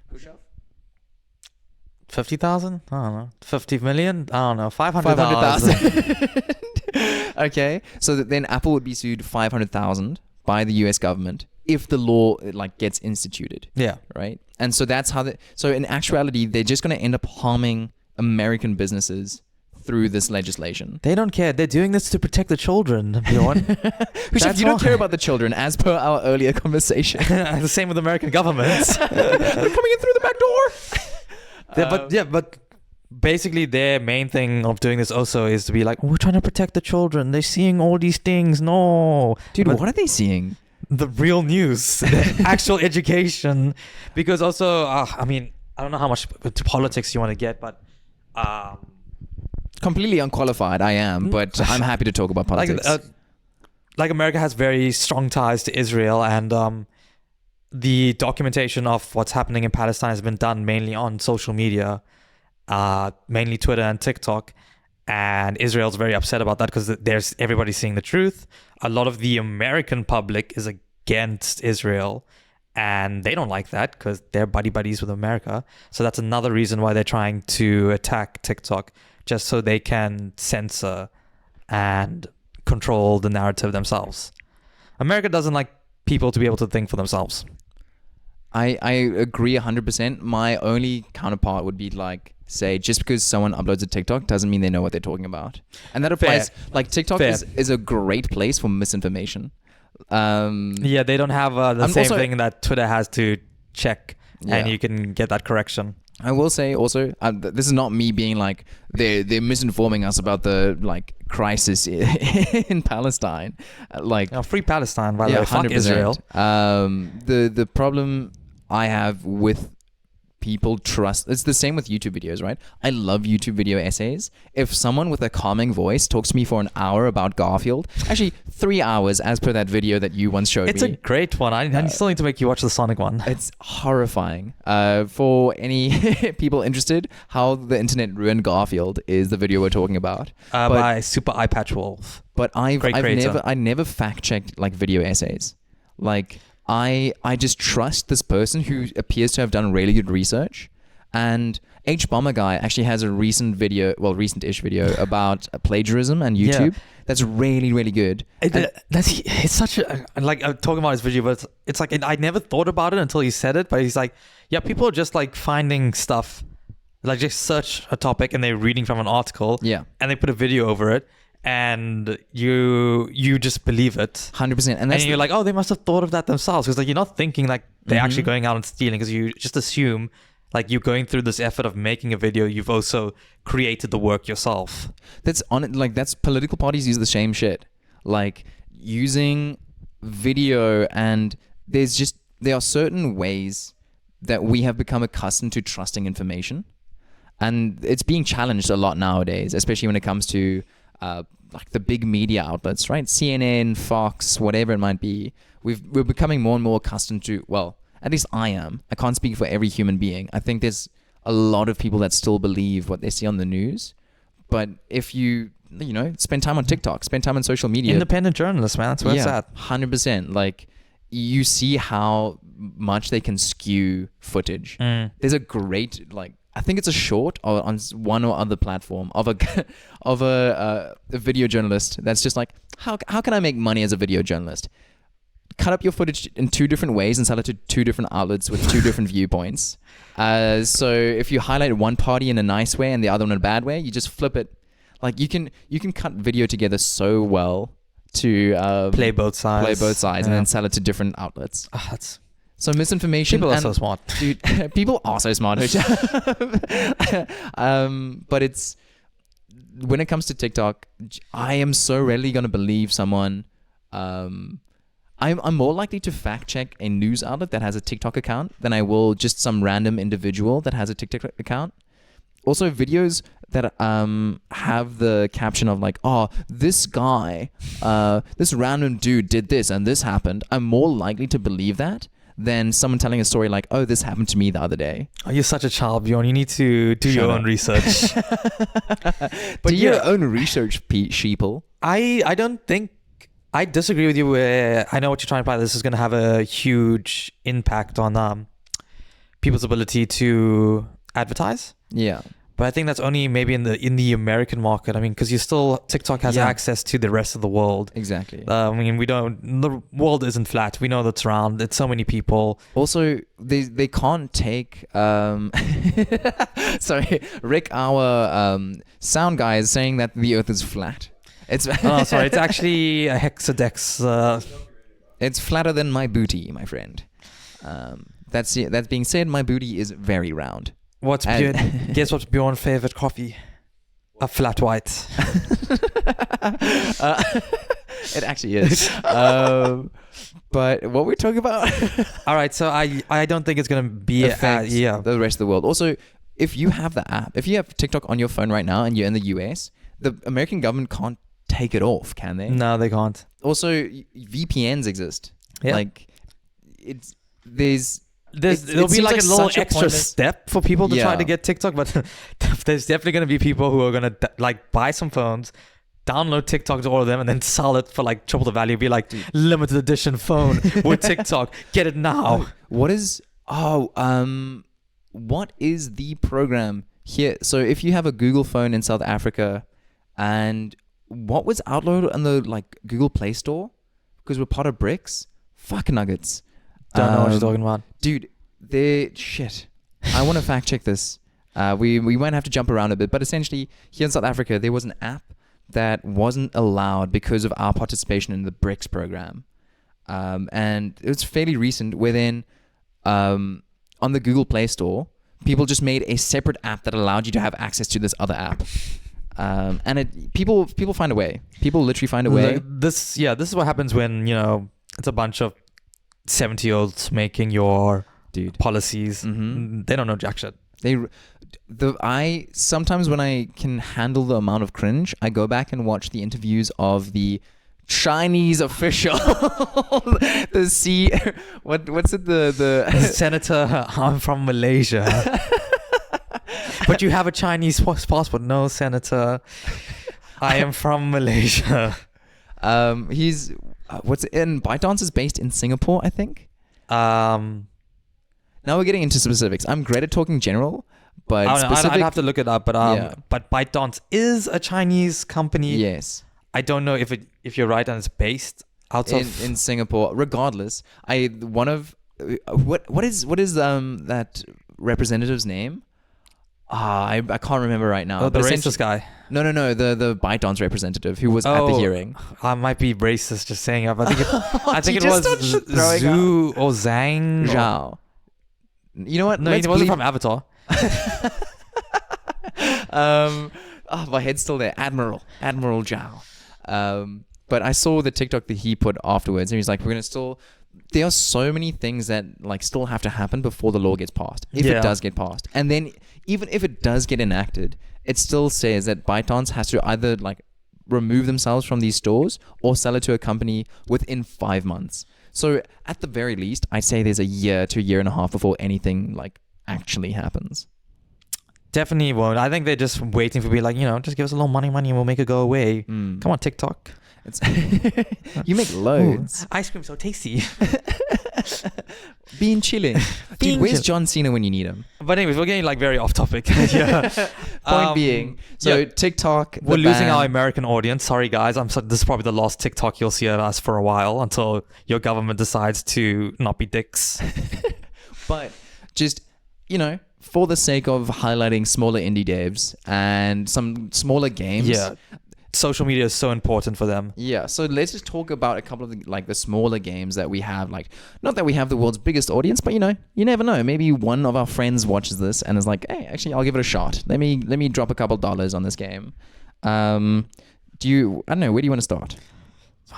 50,000? I don't know. 50 million? I don't know. 500,000. Okay. So then Apple would be sued 500,000 by the US government if the law gets instituted. Yeah. Right. And so that's how so in actuality, they're just going to end up harming American businesses through this legislation. They don't care. They're doing this to protect the children, Bjorn. You don't care about the children, as per our earlier conversation. The same with American governments. They're coming in through the back door. But basically their main thing of doing this also is to be like, we're trying to protect the children. They're seeing all these things. No. Dude, what are they seeing? The real news, the actual education. Because also, I don't know how much to politics you want to get, but... completely unqualified, I am, but I'm happy to talk about politics. Like America has very strong ties to Israel, and the documentation of what's happening in Palestine has been done mainly on social media, mainly Twitter and TikTok, and Israel's very upset about that because everybody's seeing the truth. A lot of the American public is against Israel, and they don't like that because they're buddies with America. So that's another reason why they're trying to attack TikTok, just so they can censor and control the narrative themselves. America doesn't like people to be able to think for themselves. I agree 100%. My only counterpart would be say, just because someone uploads a TikTok doesn't mean they know what they're talking about. And that applies, TikTok is a great place for misinformation. Yeah, they don't have the same thing that Twitter has to check, and you can get that correction. I will say also, this is not me being they're misinforming us about the crisis in Palestine. Free Palestine, by the way. Fuck 100%. Israel. The problem I have with people trust, it's the same with YouTube videos, right? I love YouTube video essays. If someone with a calming voice talks to me for an hour about Garfield, actually 3 hours as per that video that you once showed me. It's a great one. I still need to make you watch the Sonic one. It's horrifying. For any people interested, How the Internet Ruined Garfield is the video we're talking about. By Super Eye Patch Wolf. But I never fact checked video essays. I just trust this person who appears to have done really good research. And H Bomber Guy actually has a recent-ish video about plagiarism and YouTube. Yeah. That's really, really good. It's such a... I'm talking about his video, but it's I never thought about it until he said it. But he's like, yeah, people are just finding stuff. Just search a topic and they're reading from an article. Yeah. And they put a video over it. and you just believe it. 100%. And you're like, oh, they must have thought of that themselves, because like you're not thinking like they're actually Mm-hmm. going out and stealing, because you just assume like you're going through this effort of making a video, you've also created the work yourself. That's political parties use the same shit. Like using video, and there are certain ways that we have become accustomed to trusting information. And it's being challenged a lot nowadays, especially when it comes to like the big media outlets, right? CNN, Fox, whatever it might be. We're becoming more and more accustomed to, well, at least I am. I can't speak for every human being. I think there's a lot of people that still believe what they see on the news. But if you spend time on TikTok, spend time on social media. Independent journalists, man. That's where it's at. 100%. Like, you see how much they can skew footage. There's a great, like, I think it's a short on one or other platform of a video journalist that's just like, how can I make money as a video journalist? Cut up your footage in 2 different ways and sell it to 2 different outlets with 2 different viewpoints. So if you highlight one party in a nice way and the other one in a bad way, you just flip it. Like you can cut video together so well to Play both sides. and then sell it to different outlets. That's So misinformation. people are so smart. Dude, people are so smart. But it's, when it comes to TikTok, I am so rarely going to believe someone. I'm more likely to fact check a news outlet that has a TikTok account than I will just some random individual that has a TikTok account. Also, videos that have the caption of like, oh, this guy, this random dude did this and this happened. I'm more likely to believe that than someone telling a story like, oh, this happened to me the other day. Oh, you're such a child, Bjorn. You need to do your own research. But your own research, sheeple. I don't think, I disagree with you where I know what you're trying to imply. This is going to have a huge impact on people's ability to advertise. Yeah. But I think that's only maybe in the American market. I mean, because TikTok has access to the rest of the world. Exactly. I mean, the world isn't flat. We know that's round. It's so many people. Also, they can't take sorry, Rick, our sound guy, is saying that the Earth is flat. It's Sorry, it's actually a hexadex. It's flatter than my booty, my friend. That being said, my booty is very round. Guess what's Bjorn's favorite coffee? A flat white. It actually is. But what we're talking about? All right, so I don't think it's gonna be the rest of the world. Also, if you have the app, if you have TikTok on your phone right now and you're in the US, the American government can't take it off, can they? No, they can't. Also, VPNs exist. Yeah. Like, There'll be like a little extra step for people to try to get TikTok, but there's definitely going to be people who are going to like buy some phones, download TikTok to all of them, and then sell it for like triple the value. Be like, limited edition phone with TikTok. Get it now. What is the program here? So if you have a Google phone in South Africa, and what was outlawed on the like Google Play Store because we're part of BRICS? Fuck nuggets. Don't know what you're talking about. Dude, shit. I want to fact check this. We might have to jump around a bit, but essentially here in South Africa, there was an app that wasn't allowed because of our participation in the BRICS program. And it was fairly recent, wherein on the Google Play Store, people just made a separate app that allowed you to have access to this other app. And people find a way. People literally find a way. This is what happens when, it's a bunch of 70-year-olds making your policies. Mm-hmm. They don't know jack shit. I sometimes, when I can handle the amount of cringe, I go back and watch the interviews of the Chinese official, what's it, the Senator, I'm from Malaysia. But you have a Chinese passport. No, Senator, I am from Malaysia. He's ByteDance is based in Singapore, I think. Now we're getting into specifics. I'm great at talking general, but I'd have to look it up. But ByteDance is a Chinese company. Yes. I don't know if you're right and it's based out of in Singapore. Regardless, what is that representative's name? I can't remember right now. The But racist guy. No. The ByteDance representative who was at the Oh, hearing. I might be racist just saying it. But I think it You just was started throwing Zhu or Zhang. Zhao. You know what? No, Let's he wasn't bleep- from Avatar. My head's still there. Admiral Zhao. But I saw the TikTok that he put afterwards, and he's like, "We're gonna still." There are so many things that like still have to happen before the law gets passed, if Yeah. it does get passed, and then even if it does get enacted, it still says that ByteDance has to either like remove themselves from these stores or sell it to a company within 5 months. So at the very least, I'd say there's a year to a year and a half before anything like actually happens. Definitely won't. I think they're just waiting for me, like, just give us a little money, and we'll make it go away. Mm. Come on, TikTok. It's you make loads. Ooh, ice cream so tasty. Being chilling. Dude, Being where's chill- John Cena when you need him? But anyways, we're getting like very off topic. Yeah. Point being, so yeah. TikTok. We're the losing ban- our American audience. Sorry, guys. This is probably the last TikTok you'll see of us for a while until your government decides to not be dicks. But just, for the sake of highlighting smaller indie devs and some smaller games. Yeah. Social media is so important for them. Yeah, so let's just talk about a couple of the smaller games that we have. Like, not that we have the world's biggest audience, but you never know. Maybe one of our friends watches this and is like, "Hey, actually, I'll give it a shot. Let me drop a couple dollars on this game." I don't know. Where do you want to start?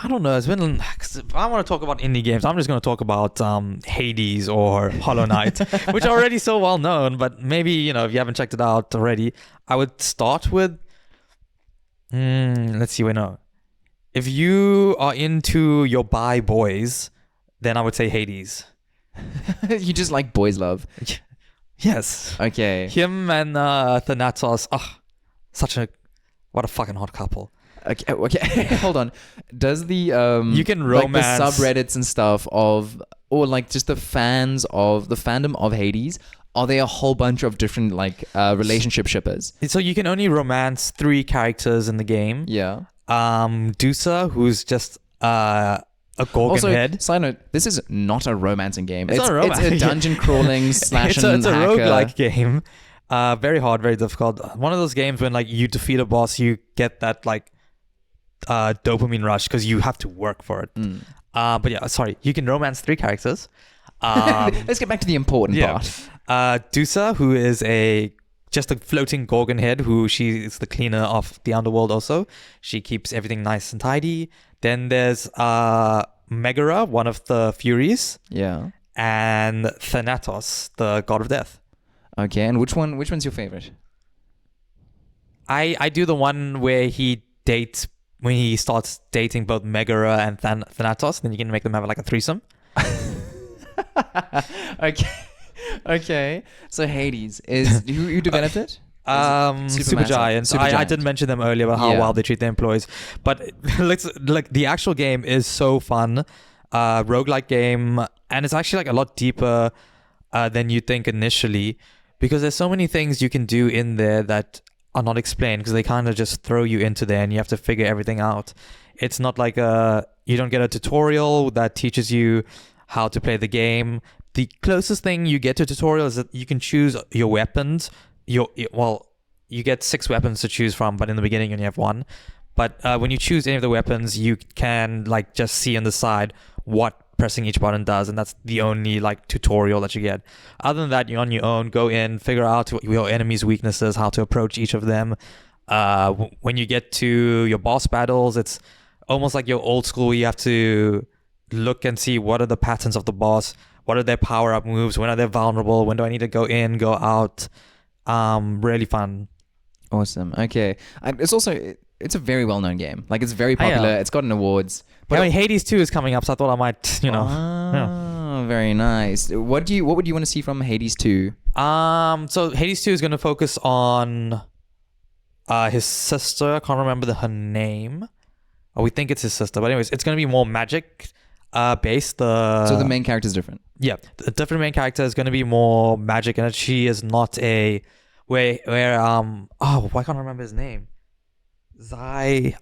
I don't know. It's been. If I want to talk about indie games, I'm just going to talk about Hades or Hollow Knight, which are already so well known. But maybe if you haven't checked it out already, I would start with. Let's see. If you are into your bi boys, then I would say Hades. You just like boys love. Yes. Okay. Him and Thanatos. What a fucking hot couple. Okay. Hold on. Does the You can romance like the subreddits and stuff or like just the fandom of Hades? Are there a whole bunch of different relationship shippers? So you can only romance 3 characters in the game. Yeah. Dusa, who's just a Gorgon Also, head. side note, this is not a romancing game. It's not a romance. It's a dungeon crawling slash It's a hacker. roguelike game. Very hard, very difficult. One of those games when you defeat a boss, you get that dopamine rush because you have to work for it. Mm. But yeah, sorry. You can romance 3 characters. Let's get back to the important part. Dusa, who is just a floating Gorgon head, she is the cleaner of the underworld also. She keeps everything nice and tidy. Then there's Megara, one of the Furies. Yeah. And Thanatos, the god of death. Okay, and which one's your favorite? I do the one where when he starts dating both Megara and Thanatos, then you can make them have a threesome. Okay. So Hades is who developed it? Supergiant. I didn't mention them earlier about how well they treat their employees, but the actual game is so fun. Roguelike game, and it's actually a lot deeper than you think initially, because there's so many things you can do in there that are not explained because they kind of just throw you into there and you have to figure everything out. It's not you don't get a tutorial that teaches you how to play the game. The closest thing you get to a tutorial is that you can choose your weapons. You get 6 weapons to choose from, but in the beginning you only have 1. But when you choose any of the weapons, you can just see on the side what pressing each button does, and that's the only tutorial that you get. Other than that, you're on your own. Go in, figure out your enemy's weaknesses, how to approach each of them. When you get to your boss battles, it's almost like your old school. You have to look and see what are the patterns of the boss, what are their power-up moves, when are they vulnerable, when do I need to go in, go out. Really fun. Awesome. Okay. It's a very well-known game. It's very popular. It's gotten awards. But Hades 2 is coming up, so I thought I might, Very nice. What would you want to see from Hades 2? So Hades 2 is going to focus on his sister. I can't remember her name. We think it's his sister, but anyways, it's going to be more magic based. So the main character is different. Yeah, the different main character is going to be more magic, and she is not a why can't I remember his name? Zygote.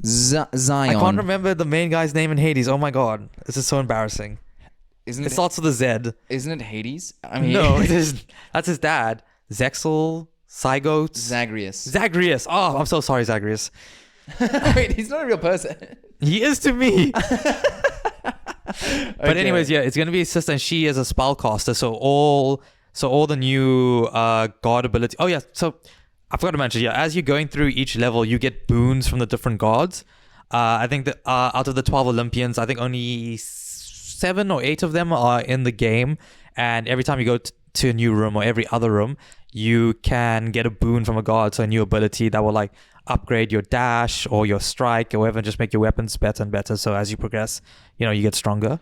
Zion. I can't remember the main guy's name in Hades. Oh my god, this is so embarrassing. Isn't It starts with a Z. Isn't it Hades? I mean, No, that's his dad. Zexel, Zygotes, Zagreus. Zagreus. Oh, I'm so sorry, Zagreus. Wait, he's not a real person. He is to me. But Okay. anyways, yeah, it's gonna be his sister, and she is a spellcaster. So all the new god ability. Oh yeah, so I forgot to mention. Yeah, as you're going through each level, you get boons from the different gods. I think that out of the 12 Olympians, I think only 7 or 8 of them are in the game. And every time you go to a new room or every other room, you can get a boon from a god, so a new ability that will like upgrade your dash or your strike or whatever, and just make your weapons better and better. So as you progress, you get stronger.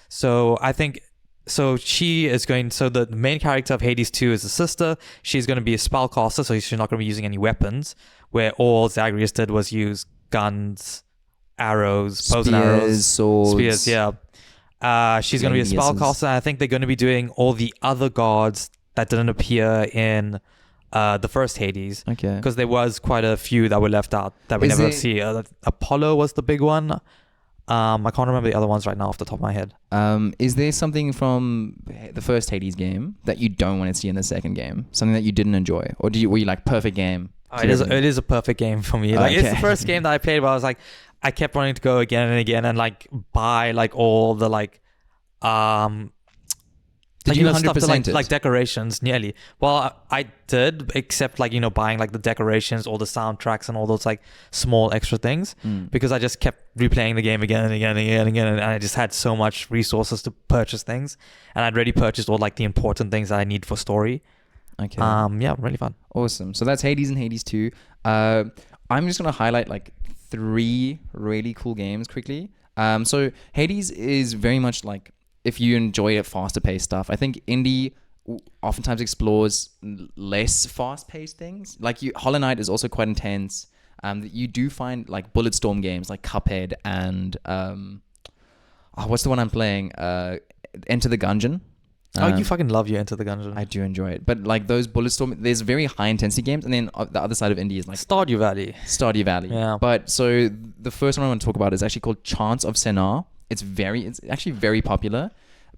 So I think, so she is going, so the main character of Hades 2 is the sister. She's going to be a spellcaster, so she's not going to be using any weapons, where all Zagreus did was use guns, arrows, bows and arrows, swords. spears, yeah. She's going to be a Gladiuses. spellcaster. I think they're going to be doing all the other gods that didn't appear in the first Hades, Okay. because there was quite a few that were left out that we Is never it- see. Apollo was the big one. I can't remember the other ones right now off the top of my head. Is there something from the first Hades game that you don't want to see in the second game? Something that you didn't enjoy, or were you like perfect game? It is a perfect game for me. Like it's the Okay. first game that I played where I was like, I kept wanting to go again and again and like buy like all the like Did you stuff to, 100% it? like decorations nearly. Well, I did, except like buying like the decorations, all the soundtracks, and all those like small extra things, because I just kept replaying the game again and again and again and again, and I just had so much resources to purchase things, and I'd already purchased all like the important things that I need for story. Okay. Yeah, really fun. Awesome. So that's Hades and Hades 2. I'm just gonna highlight like 3 really cool games quickly. So Hades is very much like, if you enjoy it, faster paced stuff. I think indie oftentimes explores less fast paced things. Like Hollow Knight is also quite intense. You do find like Bulletstorm games like Cuphead and what's the one I'm playing? Enter the Gungeon. You fucking love your Enter the Gungeon. I do enjoy it, but like those Bulletstorm, there's very high intensity games, and then the other side of indie is like Stardew Valley. Stardew Valley. Yeah. But so the first one I want to talk about is actually called Chants of Sennaar. It's actually very popular.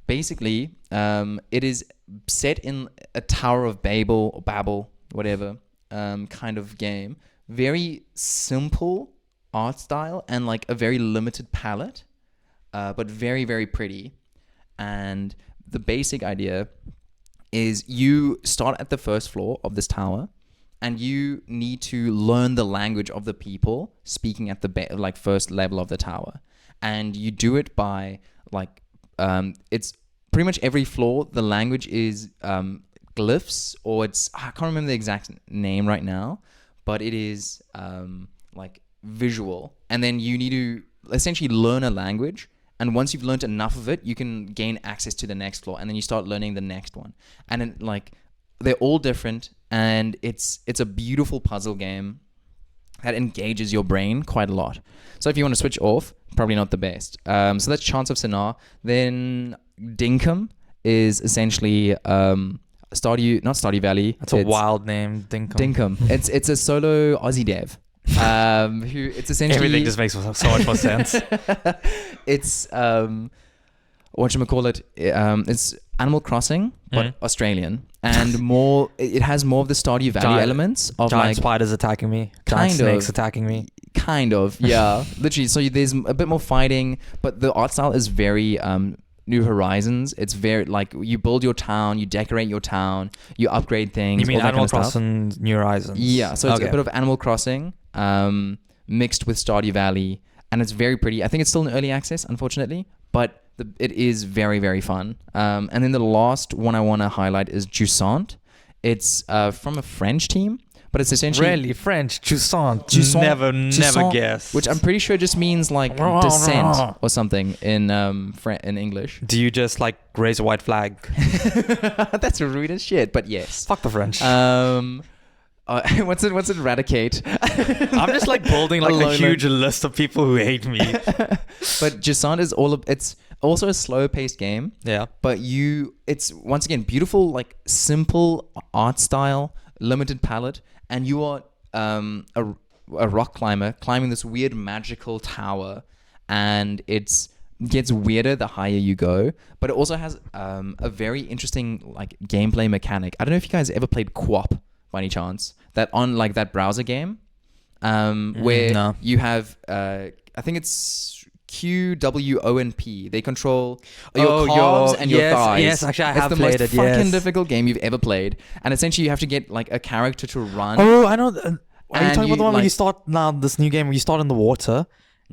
Basically, it is set in a Tower of Babel or Babel, whatever, kind of game. Very simple art style and like a very limited palette, but very, very pretty. And the basic idea is you start at the first floor of this tower, and you need to learn the language of the people speaking at the first level of the tower. And you do it by like it's pretty much every floor. The language is glyphs, or I can't remember the exact name right now, but it is like visual. And then you need to essentially learn a language. And once you've learned enough of it, you can gain access to the next floor, and then you start learning the next one. And then, like, they're all different, and it's a beautiful puzzle game that engages your brain quite a lot. So if you want to switch off, probably not the best. So that's Chants of Sennaar. Then Dinkum is essentially not Stardew Valley. That's a wild name, Dinkum. Dinkum. It's a solo Aussie dev. Who it's essentially Everything just makes so much more sense. It's whatchamacallit, it's Animal Crossing but Australian, and more it has more of the Stardew Valley elements of giant like spiders attacking me, kind giant snakes of. attacking me. Kind of, yeah. Literally, so there's a bit more fighting, but the art style is very New Horizons. It's very like you build your town, you decorate your town, you upgrade things. You mean all that Animal kind of stuff. Crossing New Horizons? Yeah, so it's a bit of Animal Crossing mixed with Stardew Valley, and it's very pretty. I think it's still in early access, unfortunately, but it is very, very fun. And then the last one I want to highlight is Jusant. It's from a French team, but it's essentially Really? French? Jusant. Jusant. Never Jusant, guess. which I'm pretty sure just means like descent or something in in English. Do you just like raise a white flag? That's rude as shit, but yes. Fuck the French. What's it eradicate? I'm just like building like a Alone. huge list of people who hate me. But Jusant is it's also a slow paced game. Yeah. But it's once again beautiful, like simple art style, limited palette, and you are a rock climber climbing this weird magical tower, and it's gets weirder the higher you go, but it also has a very interesting like gameplay mechanic. I don't know if you guys ever played QWOP by any chance. That on like that browser game, where No. you have I think it's QWONP. They control your calves and your thighs. Yes, actually, I have it's the played most it. fucking Yes. difficult game you've ever played, and essentially you have to get like a character to run. Oh, I know. Are you And talking about you, the one where like- you start now? This new game where you start in the water,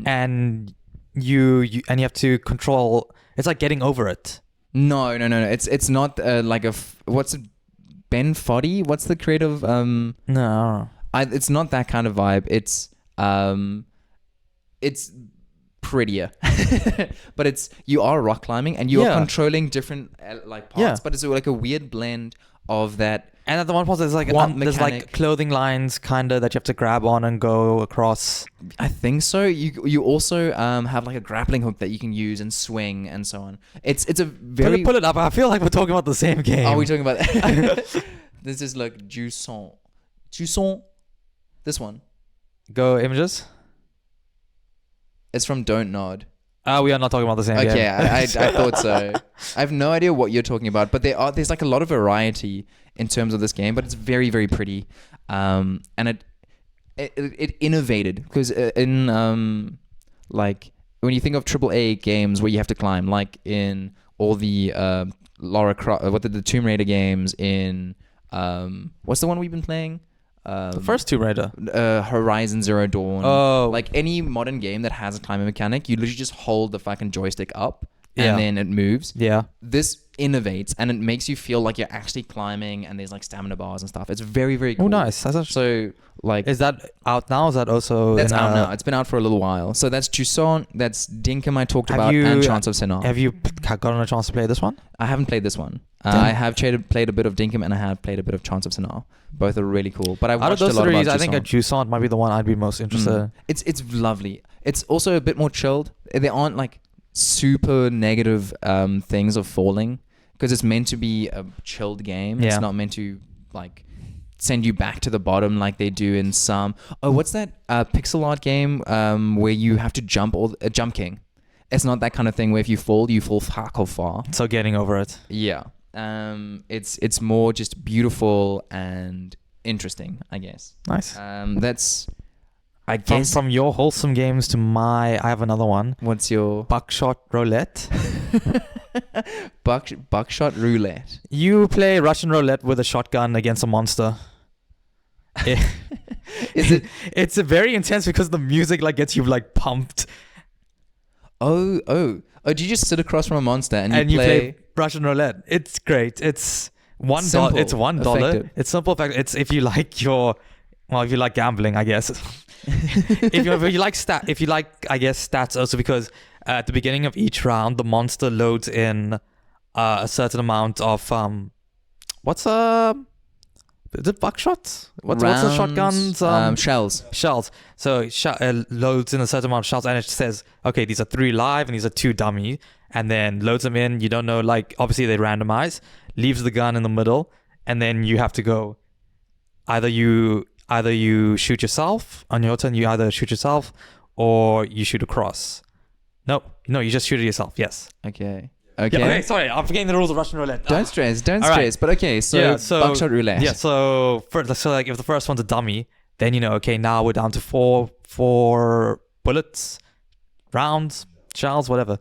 and you have to control. It's like getting over it. No. It's not like what's it? Ben Foddy? What's the creative? No. It's not that kind of vibe. It's prettier, but you are rock climbing and you are Yeah. controlling different like parts. Yeah. But it's like a weird blend of that. And at the one point, there's like there's like mechanic. clothing lines kind of that you have to grab on and go across. I think so. You also have like a grappling hook that you can use and swing and so on. It's a very. Pull it up. I feel like we're talking about the same game. Are we talking about? This is like Jusson. This one. Go images. It's from Don't Nod. We are not talking about the same game. Okay, I thought so. I have no idea what you're talking about, but there's like a lot of variety in terms of this game, but it's very, very pretty. And it innovated because in like when you think of AAA games where you have to climb, like in all the the Tomb Raider games, in what's the one we've been playing? The first Tomb Raider. Horizon Zero Dawn. Oh. Like any modern game that has a climbing mechanic, you literally just hold the fucking joystick up and Yeah. then it moves. Yeah. This innovates and it makes you feel like you're actually climbing and there's like stamina bars and stuff. It's very, very cool. Oh, nice. That's actually, So like is that out now? Is that also that's in, out now. It's been out for a little while. So that's Jusson, that's Dinkum I talked Have about, you- and Chance of Sinnoh. Have you gotten a chance to play this one? I haven't played this one. Damn. I have played a bit of Dinkum and I have played a bit of Chance of Sinnoh. Both are really cool. But I've Out of watched a those lot three, about I think a Jusson. Jusant might be the one I'd be most interested in. It's lovely. It's also a bit more chilled. There aren't like super negative things of falling because it's meant to be a chilled game. Yeah. It's not meant to like send you back to the bottom like they do in some. Oh, what's that pixel art game where you have to jump Jump King? It's not that kind of thing where if you fall far. So getting over it. Yeah. It's more just beautiful and interesting, I guess. Nice. That's I guess From your wholesome games to I have another one. what's your Buckshot Roulette. buckshot roulette? You play Russian roulette with a shotgun against a monster. Is it? It's very intense because the music like gets you like pumped, Oh! Do you just sit across from a monster and and you you play? play Russian roulette. It's great. It's $1. Simple, It's $1. effective. It's simple. It's if you like if you like gambling, I guess. if you like I guess stats also, because at the beginning of each round the monster loads in a certain amount of is it buckshot? What's the Rounds, shotguns? shells. Shells. So loads in a certain amount of shells, and it says, okay, these are 3 live and these are 2 dummy, and then loads them in. You don't know, like obviously they randomize, leaves the gun in the middle, and then you have to go. Either you shoot yourself on your turn. You either shoot yourself or you shoot across. No, you just shoot it yourself. Yes. Okay. Yeah, okay. Sorry, I'm forgetting the rules of Russian roulette. Don't stress. Don't All right. stress. But okay. So, buckshot roulette. Yeah, so like if the first one's a dummy, then okay, now we're down to four bullets, rounds, shells, whatever.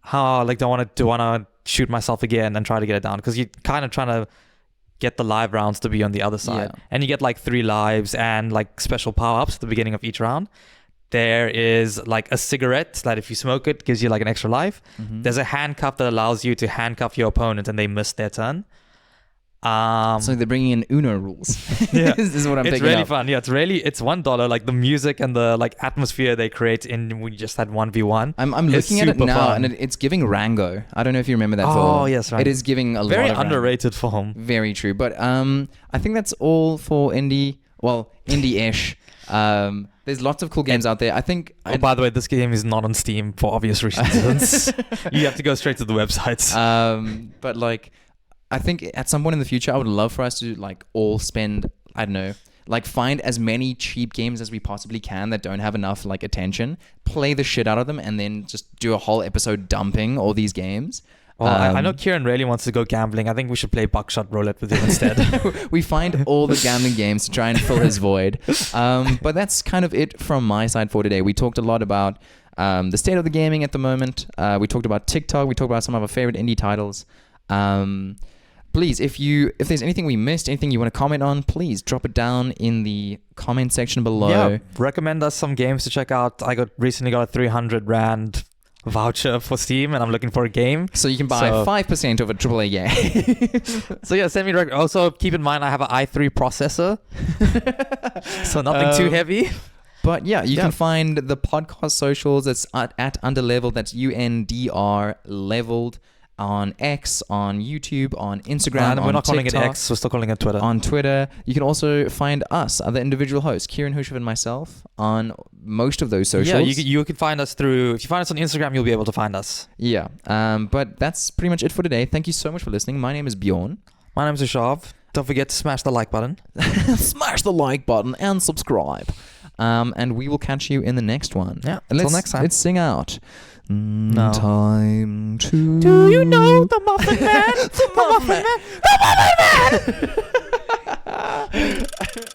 How like do I want to shoot myself again and try to get it down? Because you're kind of trying to get the live rounds to be on the other side, Yeah. and you get like 3 lives and like special power ups at the beginning of each round. There is like a cigarette that if you smoke it gives you like an extra life. Mm-hmm. There's a handcuff that allows you to handcuff your opponent and they miss their turn. So they're bringing in Uno rules. Yeah. This is what I'm It's picking really up. fun. Yeah, it's $1. Like the music and the like atmosphere they create in we just had 1v1. I'm It's looking at it super now, fun. and it's giving Rango. I don't know if you remember that film. Oh, yes, right. It is giving a Very lot of Rango. underrated film. Very true. But I think that's all for indie. Well, indie-ish. There's lots of cool games out there. I think. Oh, by the way, this game is not on Steam for obvious reasons. You have to go straight to the websites. But like, I think at some point in the future, I would love for us to like all spend, I don't know, Like find as many cheap games as we possibly can that don't have enough like attention, play the shit out of them, and then just do a whole episode dumping all these games. Well, I know Kieran really wants to go gambling. I think we should play buckshot roulette with him instead. We find all the gambling games to try and fill his void. But that's kind of it from my side for today. We talked a lot about the state of the gaming at the moment. We talked about TikTok. We talked about some of our favorite indie titles. Please, if there's anything we missed, anything you want to comment on, please drop it down in the comment section below. Yeah, recommend us some games to check out. I recently got a 300 Rand voucher for Steam, and I'm looking for a game. So you can buy 5% of a AAA game. So yeah, send me. Also, keep in mind I have an i3 processor, so nothing too heavy. But yeah, you can find the podcast socials. It's at Underleveled. That's UNDR leveled on X, on YouTube, on Instagram. And we're not calling TikTok, it X. We're still calling it Twitter. On Twitter. You can also find us, other individual hosts, Kieran, hushav, and myself, on most of those socials. Yeah, you can find us through. If you find us on Instagram, you'll be able to find us. Yeah. But that's pretty much it for today. Thank you so much for listening. My name is Bjorn. My name is hushav. Don't forget to smash the like button. Smash the like button and subscribe. And we will catch you in the next one. Yeah. Until next time. Let's sing out. No. Time to. Do you know the Muffin Man? The Muffin Man. The Muffin Man.